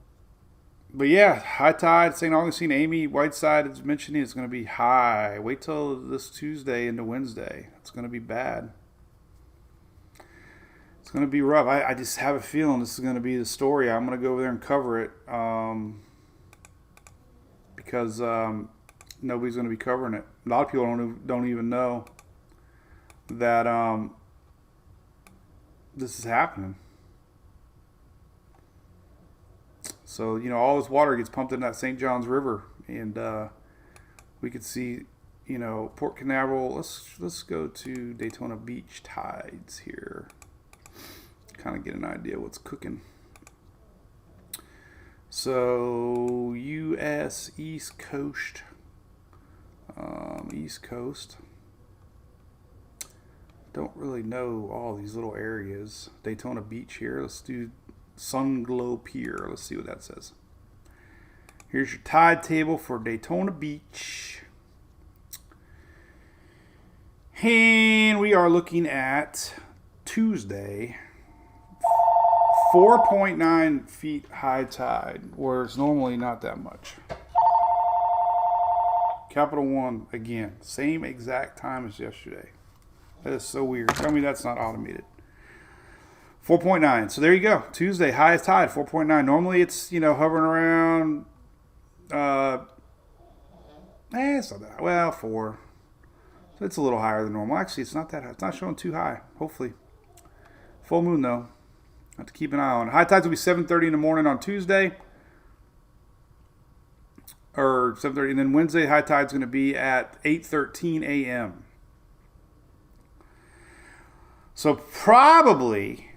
But yeah, high tide, St. Augustine, Amy Whiteside is mentioning it's going to be high. Wait till this Tuesday into Wednesday. It's going to be bad. It's going to be rough. I just have a feeling this is going to be the story. I'm going to go over there and cover it because nobody's going to be covering it. A lot of people don't even know that this is happening. So, all this water gets pumped in that St. Johns River, and we could see, Port Canaveral. Let's go to Daytona Beach tides here. Kind of get an idea what's cooking. So, U.S. East Coast. East Coast. Don't really know all these little areas. Daytona Beach here. Let's do Sunglow Pier. Let's see what that says. Here's your tide table for Daytona Beach. And we are looking at Tuesday. 4.9 feet high tide, where it's normally not that much. Capital One, again, same exact time as yesterday. That is so weird. Tell me that's not automated. 4.9. So there you go. Tuesday, highest tide, 4.9. Normally it's, hovering around, it's not that high. Well, 4. So it's a little higher than normal. Actually, it's not that high. It's not showing too high, hopefully. Full moon, though. Have to keep an eye on. High tides will be 7:30 in the morning on Tuesday. Or 7:30. And then Wednesday, high tide's going to be at 8:13 a.m. So probably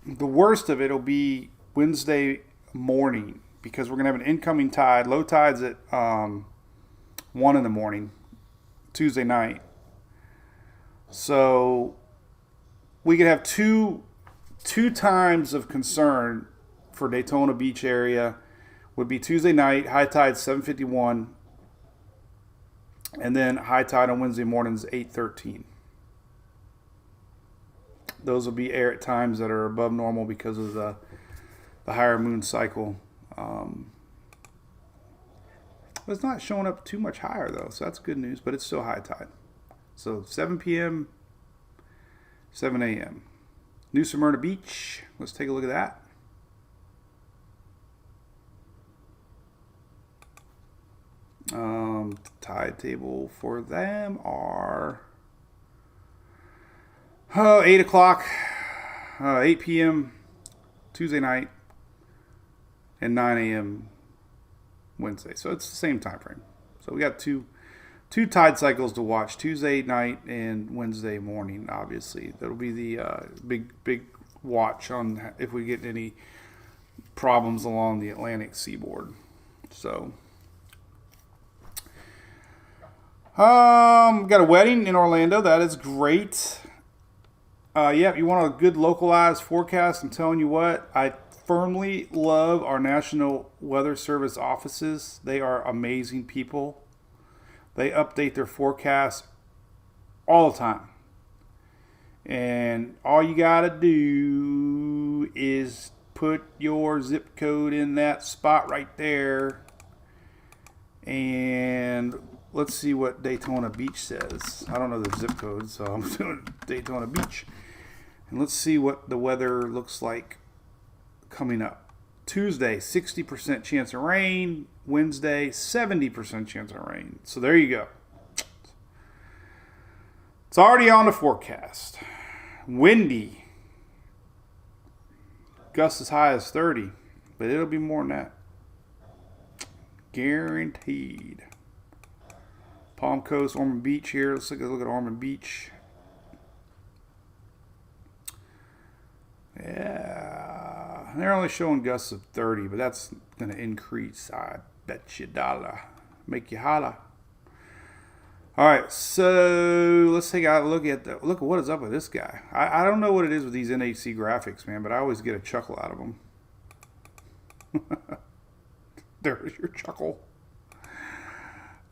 the worst of it will be Wednesday morning, because we're going to have an incoming tide. Low tide's at 1 in the morning, Tuesday night. So we could have two times of concern for Daytona Beach area. Would be Tuesday night, high tide 7:51, and then high tide on Wednesday mornings 8:13. Those will be air at times that are above normal because of the higher moon cycle. It's not showing up too much higher though, so that's good news. But it's still high tide. So 7 p.m., 7 a.m. New Smyrna Beach. Let's take a look at that. Tide table for them are 8 o'clock, 8 p.m. Tuesday night, and 9 a.m. Wednesday. So it's the same time frame. So we got two tide cycles to watch: Tuesday night and Wednesday morning. Obviously, that'll be the big watch on if we get any problems along the Atlantic seaboard. So. Got a wedding in Orlando. That is great. You want a good localized forecast? I'm telling you what, I firmly love our National Weather Service offices. They are amazing people. They update their forecasts all the time. And all you got to do is put your zip code in that spot right there. And let's see what Daytona Beach says. I don't know the zip code, so I'm doing Daytona Beach. And let's see what the weather looks like coming up. Tuesday, 60% chance of rain. Wednesday, 70% chance of rain. So there you go. It's already on the forecast. Windy. Gusts as high as 30, but it'll be more than that. Guaranteed. Palm Coast, Ormond Beach here. Let's take a look at Ormond Beach. Yeah, they're only showing gusts of 30, but that's going to increase. I bet you dollar. Make you holla. All right, so let's take a look at what is up with this guy. I don't know what it is with these NHC graphics, man, but I always get a chuckle out of them. There's your chuckle.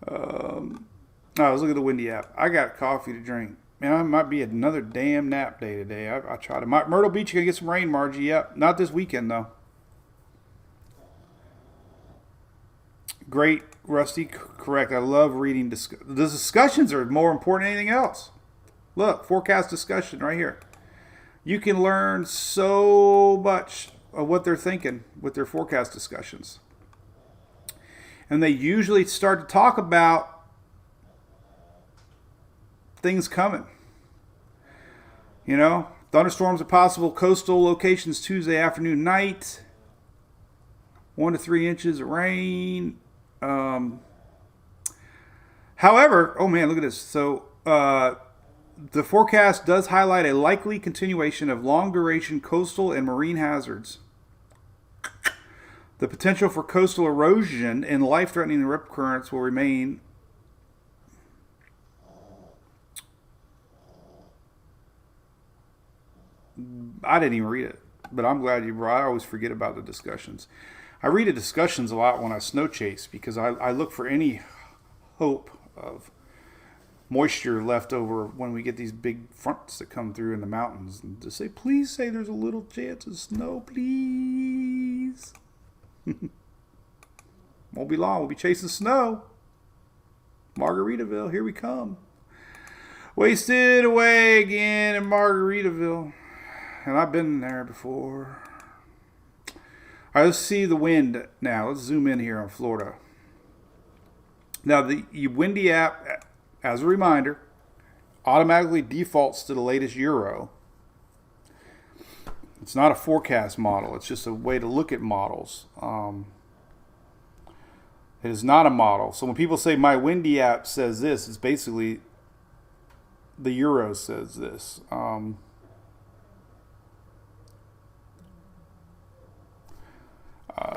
Let's look at the Windy app. I got coffee to drink. Man, it might be another damn nap day today. I tried to. Myrtle Beach, you gonna get some rain, Margie. Yep, not this weekend though. Great, Rusty. Correct. I love reading. The discussions are more important than anything else. Look, forecast discussion right here. You can learn so much of what they're thinking with their forecast discussions. And they usually start to talk about things coming. You know, thunderstorms are possible. Coastal locations Tuesday afternoon, night. 1 to 3 inches of rain. However, oh man, look at this. So the forecast does highlight a likely continuation of long-duration coastal and marine hazards. The potential for coastal erosion and life-threatening rip currents will remain. I didn't even read it, but I'm glad you brought. I always forget about the discussions. I read the discussions a lot when I snow chase because I look for any hope of moisture left over when we get these big fronts that come through in the mountains. And to say, please say there's a little chance of snow, please. Won't be long. We'll be chasing snow. Margaritaville, here we come. Wasted away again in Margaritaville. And I've been there before. All right, let's see the wind now. Let's zoom in here on Florida. Now, the Windy app, as a reminder, automatically defaults to the latest Euro. It's not a forecast model. It's just a way to look at models. It is not a model. So when people say my Windy app says this, it's basically the Euro says this.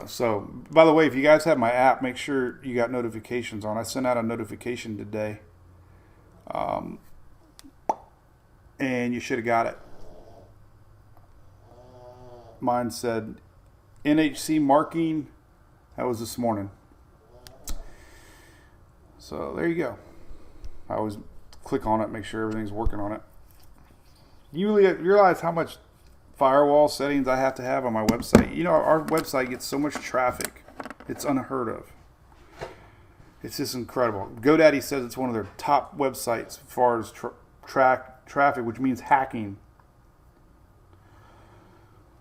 So, by the way, if you guys have my app, make sure you got notifications on. I sent out a notification today. And you should have got it. Mine said NHC marking. That was this morning. So, there you go. I always click on it, make sure everything's working on it. You realize how much firewall settings I have to have on my website? You know, our website gets so much traffic. It's unheard of. It's just incredible. GoDaddy says it's one of their top websites as far as traffic, which means hacking.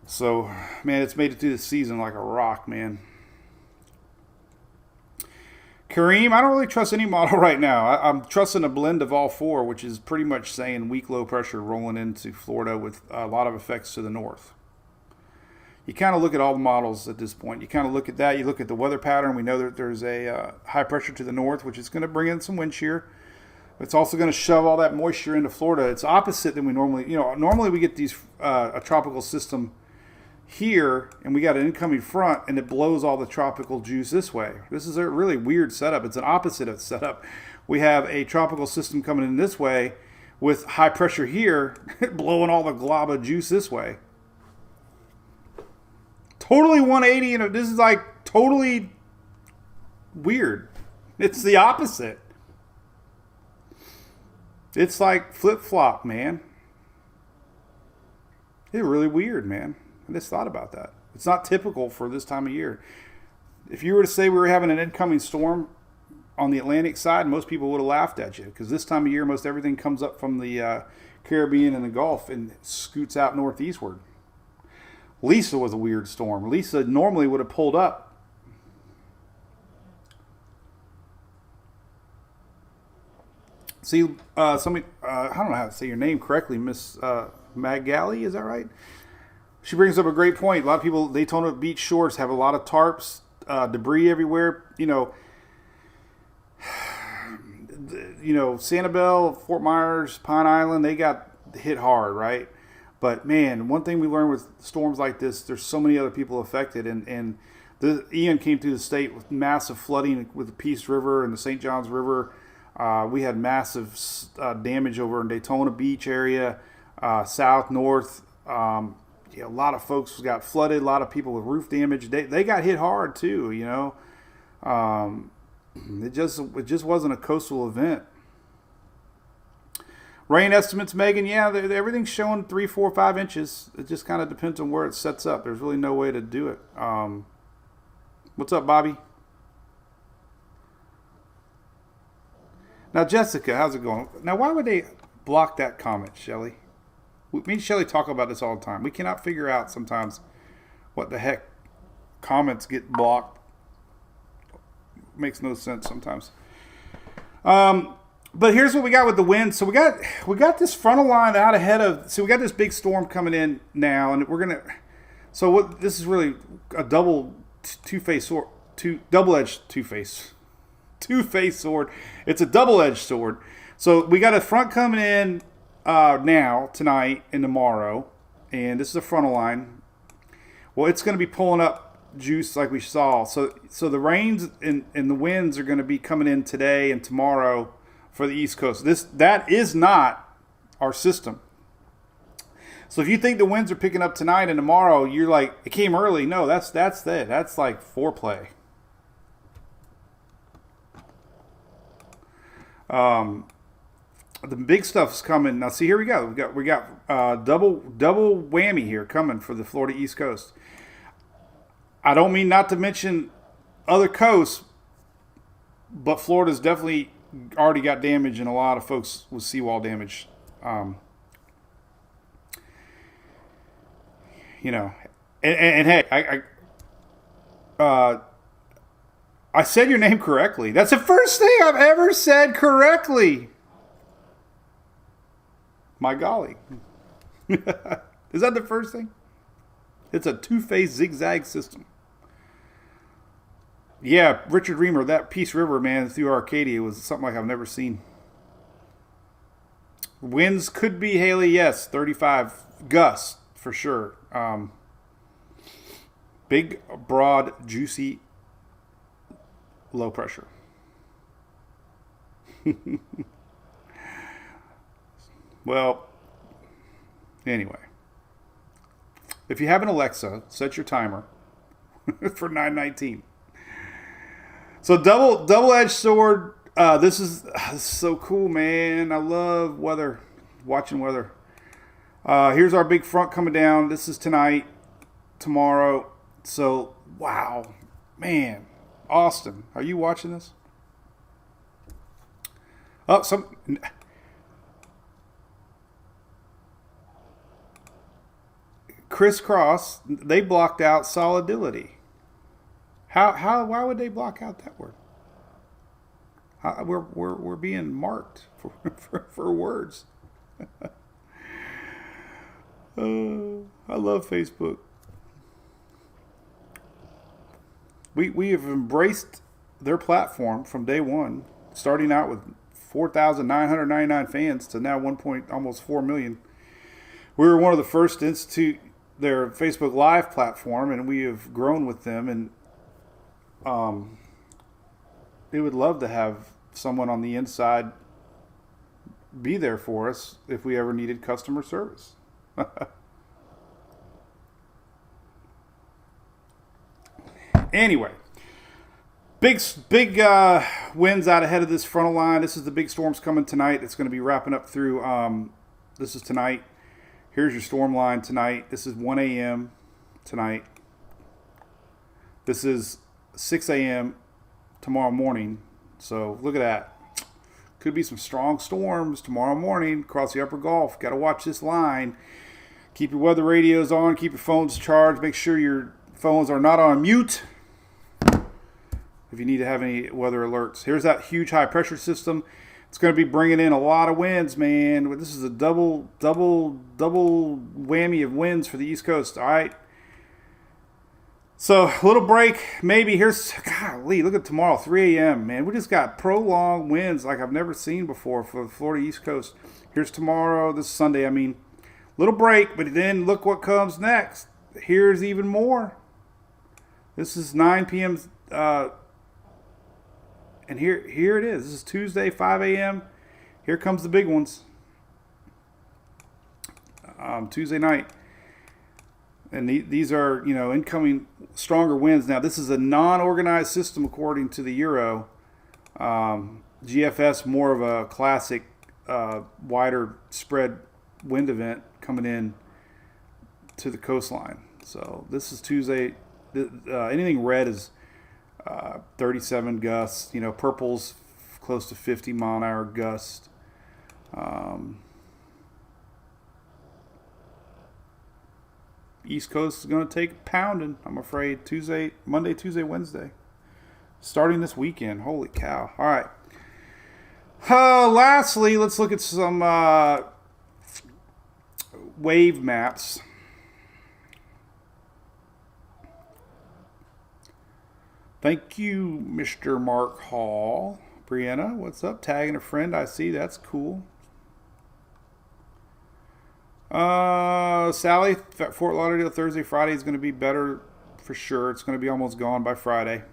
So, man, it's made it through the season like a rock, man. Kareem, I don't really trust any model right now. I'm trusting a blend of all four, which is pretty much saying weak low pressure rolling into Florida with a lot of effects to the north. You kind of look at all the models at this point. You kind of look at that. You look at the weather pattern. We know that there's a high pressure to the north, which is going to bring in some wind shear. It's also going to shove all that moisture into Florida. It's opposite than we normally, normally we get these a tropical system here, and we got an incoming front, and it blows all the tropical juice this way. This is a really weird setup. It's an opposite of setup. We have a tropical system coming in this way with high pressure here, blowing all the glob of juice this way. Totally 180, and this is like totally weird. It's the opposite. It's like flip-flop, man. It's really weird, man. I just thought about that. It's not typical for this time of year. If you were to say we were having an incoming storm on the Atlantic side, most people would have laughed at you because this time of year, most everything comes up from the Caribbean and the Gulf and scoots out northeastward. Lisa was a weird storm. Lisa normally would have pulled up. See, somebody, I don't know how to say your name correctly, Miss Magali, is that right? She brings up a great point. A lot of people, Daytona Beach shores have a lot of tarps, debris everywhere. Sanibel, Fort Myers, Pine Island, they got hit hard, right? But man, one thing we learned with storms like this, there's so many other people affected, and Ian came through the state with massive flooding with the Peace River and the St. Johns River. We had massive damage over in Daytona Beach area, south, north. A lot of folks got flooded. A lot of people with roof damage. They got hit hard too. It just wasn't a coastal event. Rain estimates, Megan. Yeah, everything's showing 3, 4, 5 inches. It just kind of depends on where it sets up. There's really no way to do it. What's up, Bobby? Now, Jessica, how's it going? Now, why would they block that comment, Shelly? Me and Shelly talk about this all the time. We cannot figure out sometimes what the heck comments get blocked. Makes no sense sometimes. But here's what we got with the wind. So we got this frontal line out ahead of. So we got this big storm coming in now, and we're gonna. So what? This is really a two-faced sword, double-edged two-faced sword. It's a double-edged sword. So we got a front coming in now, tonight, and tomorrow, and this is a frontal line. Well, it's going to be pulling up juice like we saw. So the rains and the winds are going to be coming in today and tomorrow for the East Coast. That is not our system. So if you think the winds are picking up tonight and tomorrow, you're like, it came early. No, that's it. That's like foreplay. The big stuff's coming. Now see, here we go. We got double whammy here coming for the Florida East Coast. I don't mean not to mention other coasts, but Florida's definitely already got damage, and a lot of folks with seawall damage. And hey, I said your name correctly. That's the first thing I've ever said correctly. My golly. Is that the first thing? It's a two-phase zigzag system. Yeah, Richard Reamer, that Peace River, man, through Arcadia was something like I've never seen. Winds could be, Haley, yes, 35 gusts for sure. Big, broad, juicy, low pressure. Well, anyway. If you have an Alexa, set your timer for 9:19. So double-edged sword. This is so cool, man. I love weather, watching weather. Here's our big front coming down. This is tonight, tomorrow. So, wow, man. Austin, are you watching this? Oh, crisscross, they blocked out solidity. Why would they block out that word? We're being marked for words. I love Facebook. We have embraced their platform from day one, starting out with 4,999 fans to now almost 4 million. We were one of the first to institute their Facebook Live platform, and we have grown with them, and they would love to have someone on the inside be there for us if we ever needed customer service. Anyway, big winds out ahead of this frontal line. This is the big storms coming tonight. It's going to be wrapping up through. This is tonight. Here's your storm line tonight. This is 1 a.m. tonight. This is 6 a.m. tomorrow morning. So look at that. Could be some strong storms tomorrow morning across the upper Gulf. Got to watch this line. Keep your weather radios on. Keep your phones charged. Make sure your phones are not on mute if you need to have any weather alerts. Here's that huge high pressure system. It's going to be bringing in a lot of winds, man. This is a double whammy of winds for the East Coast. All right. So a little break, maybe. Golly, look at tomorrow, 3 a.m., man. We just got prolonged winds like I've never seen before for the Florida East Coast. Here's tomorrow, this Sunday, little break, but then look what comes next. Here's even more. This is 9 p.m. And here it is. This is Tuesday, 5 a.m. Here comes the big ones. Tuesday night. And these are, incoming stronger winds. Now, this is a non-organized system according to the Euro. GFS, more of a classic, wider spread wind event coming in to the coastline. So this is Tuesday. Anything red is 37 gusts. Purple's close to 50 mile an hour gust. East Coast is going to take a pounding, I'm afraid. Monday, Tuesday, Wednesday. Starting this weekend. Holy cow. All right. Lastly, let's look at some wave maps. Thank you, Mr. Mark Hall. Brianna, what's up? Tagging a friend, I see. That's cool. Sally, Fort Lauderdale, Thursday, Friday is going to be better for sure. It's going to be almost gone by Friday.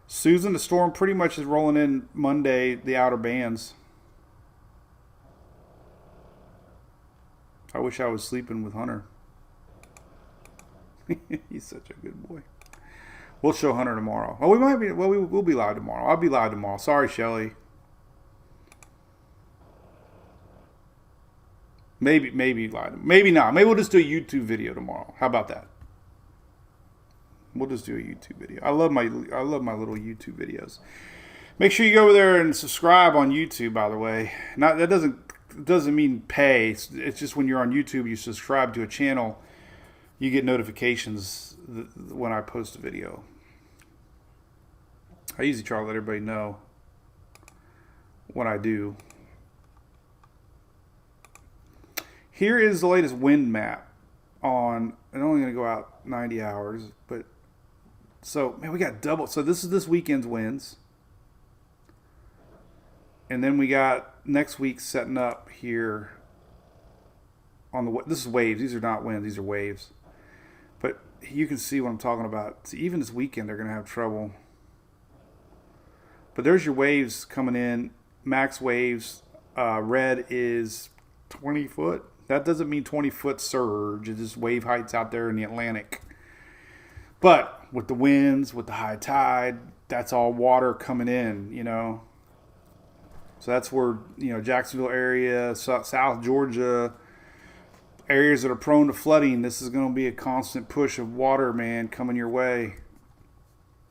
Susan, the storm pretty much is rolling in Monday, the outer bands. I wish I was sleeping with Hunter. He's such a good boy. We'll show Hunter tomorrow. Oh, we'll be live tomorrow. I'll be live tomorrow. Sorry, Shelly. Maybe live. Maybe not. Maybe we'll just do a YouTube video tomorrow. How about that? We'll just do a YouTube video. I love my little YouTube videos. Make sure you go over there and subscribe on YouTube. By the way, that doesn't mean pay. It's just when you're on YouTube, you subscribe to a channel, you get notifications when I post a video. I usually try to let everybody know when I do. Here is the latest wind map on, and only going to go out 90 hours, but so, man, we got double. So this is this weekend's winds. And then we got next week setting up here on this is waves. These are not winds, these are waves. But you can see what I'm talking about. So even this weekend, they're going to have trouble. But there's your waves coming in. Max waves. Red is 20 foot. That doesn't mean 20-foot surge. It's just wave heights out there in the Atlantic. But with the winds, with the high tide, that's all water coming in, So that's where, Jacksonville area, South Georgia, areas that are prone to flooding, this is going to be a constant push of water, man, coming your way.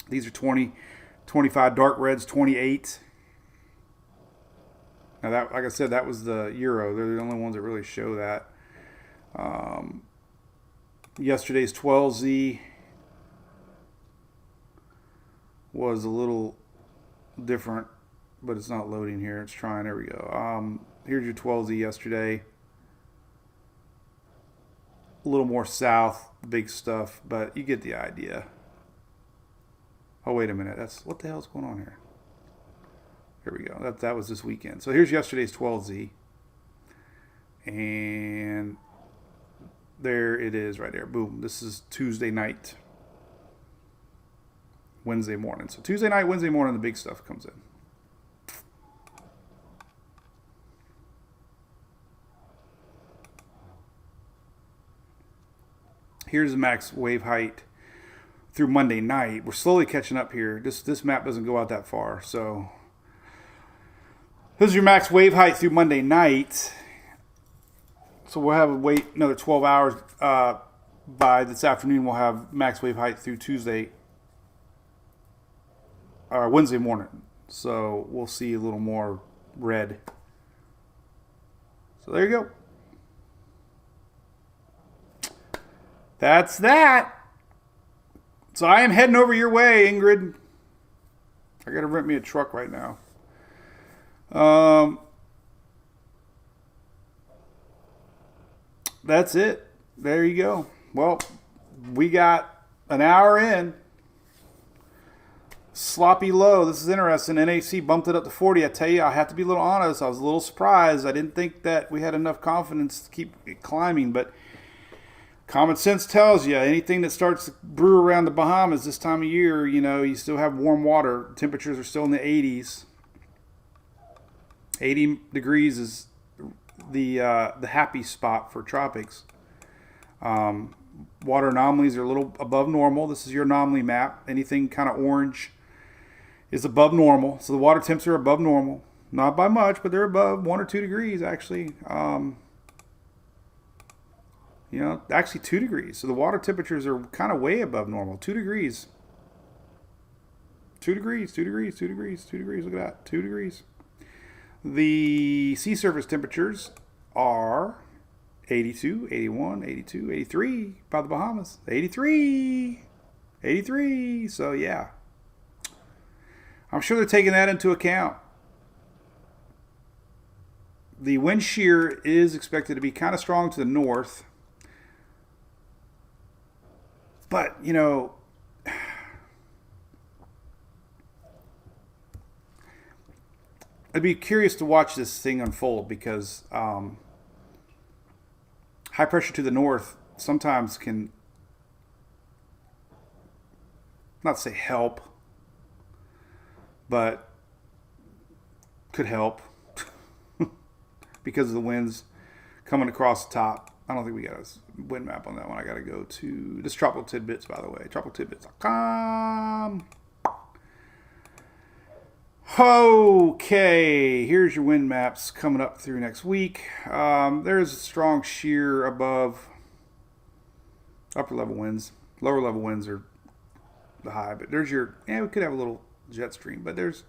These are 20, 25 dark reds, 28. Now, that, like I said, that was the Euro. They're the only ones that really show that. Yesterday's 12Z was a little different, but it's not loading here. It's trying. There we go. Here's your 12Z yesterday. A little more south, big stuff, but you get the idea. Oh, wait a minute. What the hell's going on here? Here we go. That was this weekend. So here's yesterday's 12Z. And there it is right there. Boom. This is Tuesday night. Wednesday morning. So Tuesday night, Wednesday morning, the big stuff comes in. Here's the max wave height through Monday night. We're slowly catching up here. This map doesn't go out that far. So this is your max wave height through Monday night. So we'll have to wait another 12 hours. By this afternoon, we'll have max wave height through Tuesday or Wednesday morning. So we'll see a little more red. So there you go. That's that. So I am heading over your way, Ingrid. I got to rent me a truck right now. That's it. There you go. Well, we got an hour in. Sloppy low. This is interesting. NAC bumped it up to 40. I tell you, I have to be a little honest. I was a little surprised. I didn't think that we had enough confidence to keep it climbing, but Common sense tells you anything that starts to brew around the Bahamas this time of year, you still have warm water. Temperatures are still in the 80s. 80 degrees is the happy spot for tropics. Water anomalies are a little above normal. This is your anomaly map. Anything kind of orange is above normal. So the water temps are above normal. Not by much, but they're above 1 or 2 degrees actually. Actually 2 degrees. So the water temperatures are kind of way above normal. 2 degrees. 2 degrees, 2 degrees, 2 degrees, 2 degrees. Look at that, 2 degrees. The sea surface temperatures are 82, 81, 82, 83 by the Bahamas. 83. 83. So yeah. I'm sure they're taking that into account. The wind shear is expected to be kind of strong to the north. But, I'd be curious to watch this thing unfold because high pressure to the north sometimes can, not say help, but could help because of the winds coming across the top. I don't think we got a wind map on that one. I got to go to this Tropical Tidbits, by the way. TropicalTidbits.com. Okay, here's your wind maps coming up through next week. There's a strong shear above upper level winds. Lower level winds are the high, but there's we could have a little jet stream, but there's,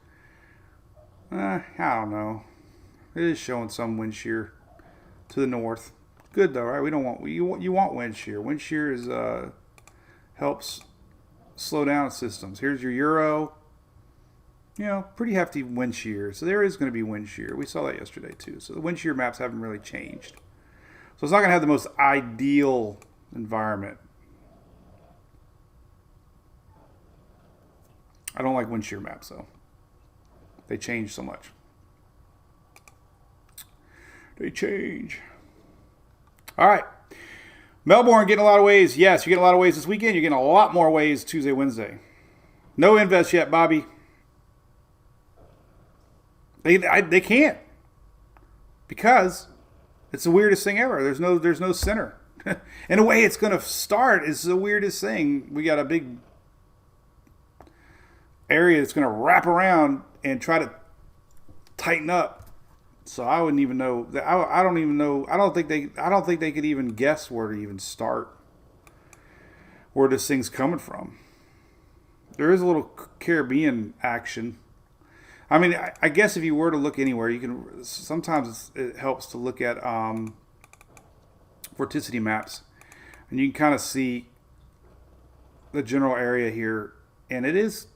I don't know. It is showing some wind shear to the north. Good though, right? We don't want you want wind shear. Wind shear is helps slow down systems. Here's your Euro. Pretty hefty wind shear. So there is going to be wind shear. We saw that yesterday too. So the wind shear maps haven't really changed. So it's not going to have the most ideal environment. I don't like wind shear maps though. They change so much. They change. All right. Melbourne getting a lot of waves. Yes, you're getting a lot of waves this weekend. You're getting a lot more waves Tuesday, Wednesday. No invest yet, Bobby. They can't. Because it's the weirdest thing ever. There's no center. In a way, it's going to start. It's the weirdest thing. We got a big area that's going to wrap around and try to tighten up. So I wouldn't even know. I don't even know. I don't think they could even guess where to even start. Where this thing's coming from. There is a little Caribbean action. I mean, I guess if you were to look anywhere, you can. Sometimes it helps to look at vorticity maps, and you can kind of see the general area here, and it is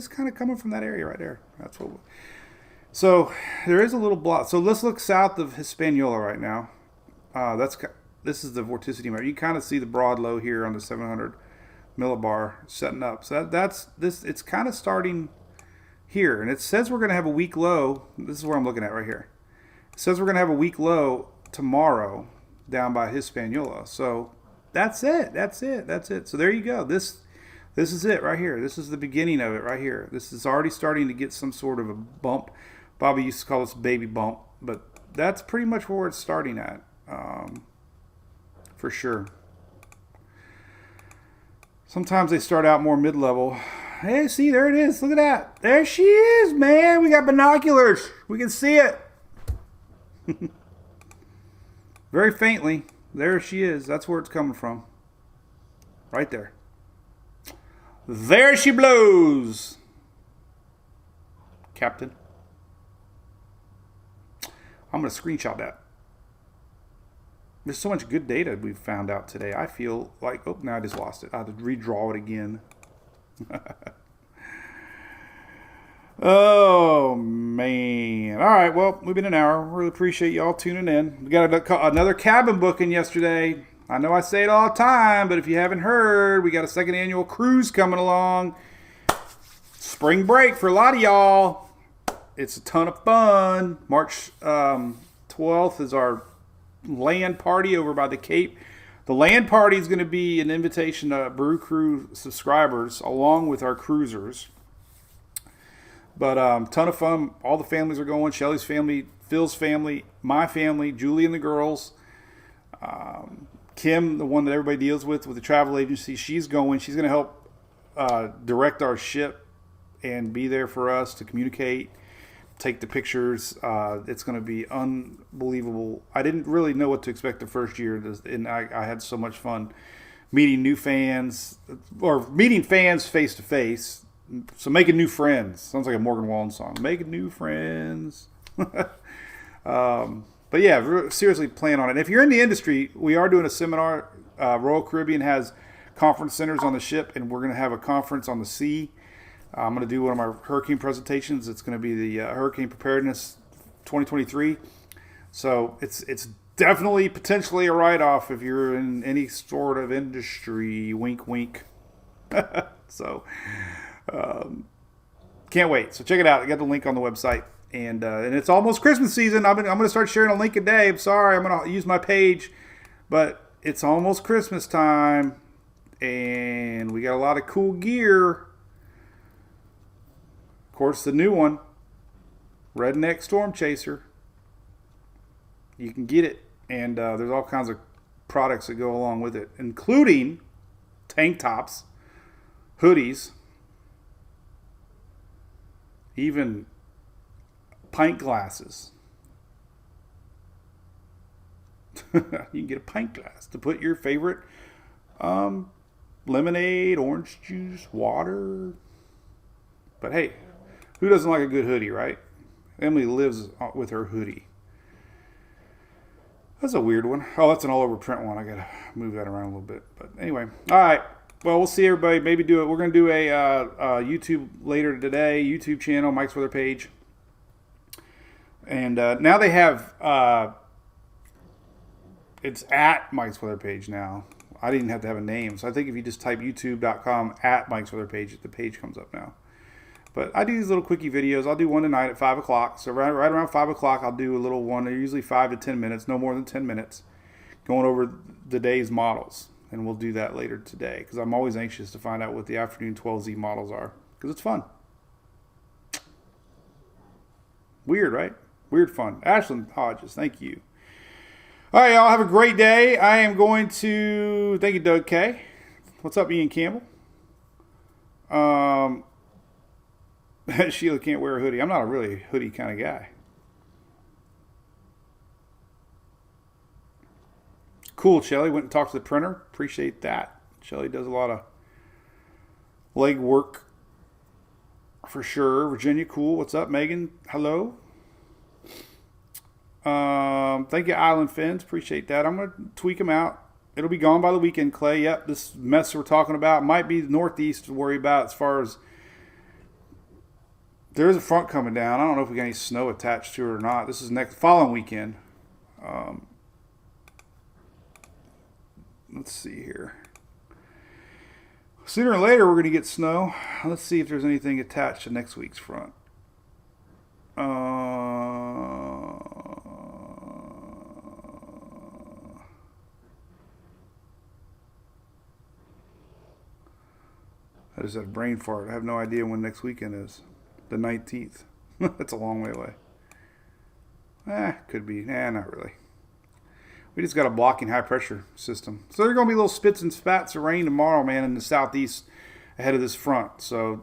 kind of coming from that area right there. That's what. So there is a little block. So let's look south of Hispaniola right now. This is the vorticity map. You kind of see the broad low here on the 700 millibar setting up. So that's this. It's kind of starting here, and it says we're going to have a weak low. This is where I'm looking at right here. It says we're going to have a weak low tomorrow down by Hispaniola. So that's it. That's it. That's it. So there you go. This is it right here. This is the beginning of it right here. This is already starting to get some sort of a bump. Bobby used to call this baby bump, but that's pretty much where it's starting at, for sure. Sometimes they start out more mid-level. Hey, see, there it is. Look at that. There she is, man. We got binoculars. We can see it. Very faintly. There she is. That's where it's coming from. Right there. There she blows. Captain. I'm going to screenshot that. There's so much good data we've found out today. I feel like, oh, now I just lost it. I have to redraw it again. Oh, man. All right, well, we've been an hour. Really appreciate y'all tuning in. We got another cabin booking yesterday. I know I say it all the time, but if you haven't heard, we got a second annual cruise coming along. Spring break for a lot of y'all. It's a ton of fun. March 12th is our land party over by the Cape. The land party is going to be an invitation to Brew Crew subscribers along with our cruisers. But ton of fun. All the families are going. Shelly's family, Phil's family, my family, Julie and the girls. Kim, the one that everybody deals with the travel agency, she's going. She's going to help direct our ship and be there for us to communicate, take the pictures. It's going to be unbelievable. I didn't really know what to expect the first year, and I had so much fun meeting new fans, or meeting fans face to face. So making new friends. Sounds like a Morgan Wallen song. Making new friends. But yeah, seriously plan on it. If you're in the industry, we are doing a seminar. Royal Caribbean has conference centers on the ship, and we're going to have a conference on the sea. I'm going to do one of my hurricane presentations. It's going to be the Hurricane Preparedness 2023. So it's definitely potentially a write-off if you're in any sort of industry. Wink, wink. So can't wait. So check it out. I got the link on the website. And it's almost Christmas season. I'm going to start sharing a link a day. I'm sorry. I'm going to use my page. But it's almost Christmas time. And we got a lot of cool gear. Of course, the new one. Redneck Storm Chaser. You can get it. And there's all kinds of products that go along with it. Including tank tops, hoodies, even pint glasses. You can get a pint glass to put your favorite lemonade, orange juice, water. But hey, who doesn't like a good hoodie, right? Emily lives with her hoodie. That's a weird one. Oh, that's an all over print one. I gotta move that around a little bit. But anyway, all right. Well, we'll see everybody. Maybe do it. We're gonna do a YouTube later today. YouTube channel, Mike's Weather Page. And now they have it's at Mike's Weather Page now. I didn't have to have a name, so I think if you just type youtube.com at Mike's Weather Page, the page comes up now. But I do these little quickie videos. I'll do one tonight at 5 o'clock. So right around 5 o'clock, I'll do a little one. They're usually 5 to 10 minutes, no more than 10 minutes, going over the day's models. And we'll do that later today because I'm always anxious to find out what the afternoon 12Z models are because it's fun. Weird, right? Weird fun. Ashland Hodges, thank you. All right, y'all have a great day. I am going to thank you, Doug K. What's up, Ian Campbell? Sheila can't wear a hoodie. I'm not a really hoodie kind of guy. Cool, Shelly. Went and talked to the printer. Appreciate that. Shelly does a lot of leg work for sure. Virginia, cool. What's up, Megan? Hello. Thank you, Island Fins. Appreciate that. I'm going to tweak them out. It'll be gone by the weekend, Clay. Yep, this mess we're talking about might be the Northeast to worry about as far as there is a front coming down. I don't know if we got any snow attached to it or not. This is following weekend. Let's see here. Sooner or later, we're going to get snow. Let's see if there's anything attached to next week's front. I just had a brain fart. I have no idea when next weekend is. The 19th. That's a long way away. Could be. Not really. We just got a blocking high pressure system. So there are going to be little spits and spats of rain tomorrow, man, in the southeast ahead of this front. So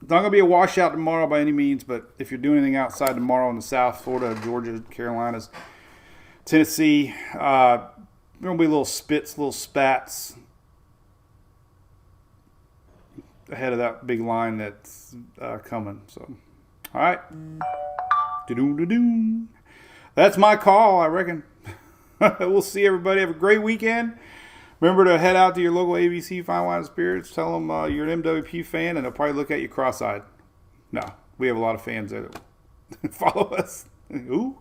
it's not going to be a washout tomorrow by any means, but if you're doing anything outside tomorrow in the South, Florida, Georgia, Carolinas, Tennessee, there are going to be little spits, little spats ahead of that big line that's coming. So, all right. Do-do-do-do. That's my call, I reckon. We'll see everybody. Have a great weekend. Remember to head out to your local ABC Fine Wine and Spirits. Tell them you're an MWP fan, and they'll probably look at you cross-eyed. No, we have a lot of fans that follow us. Ooh.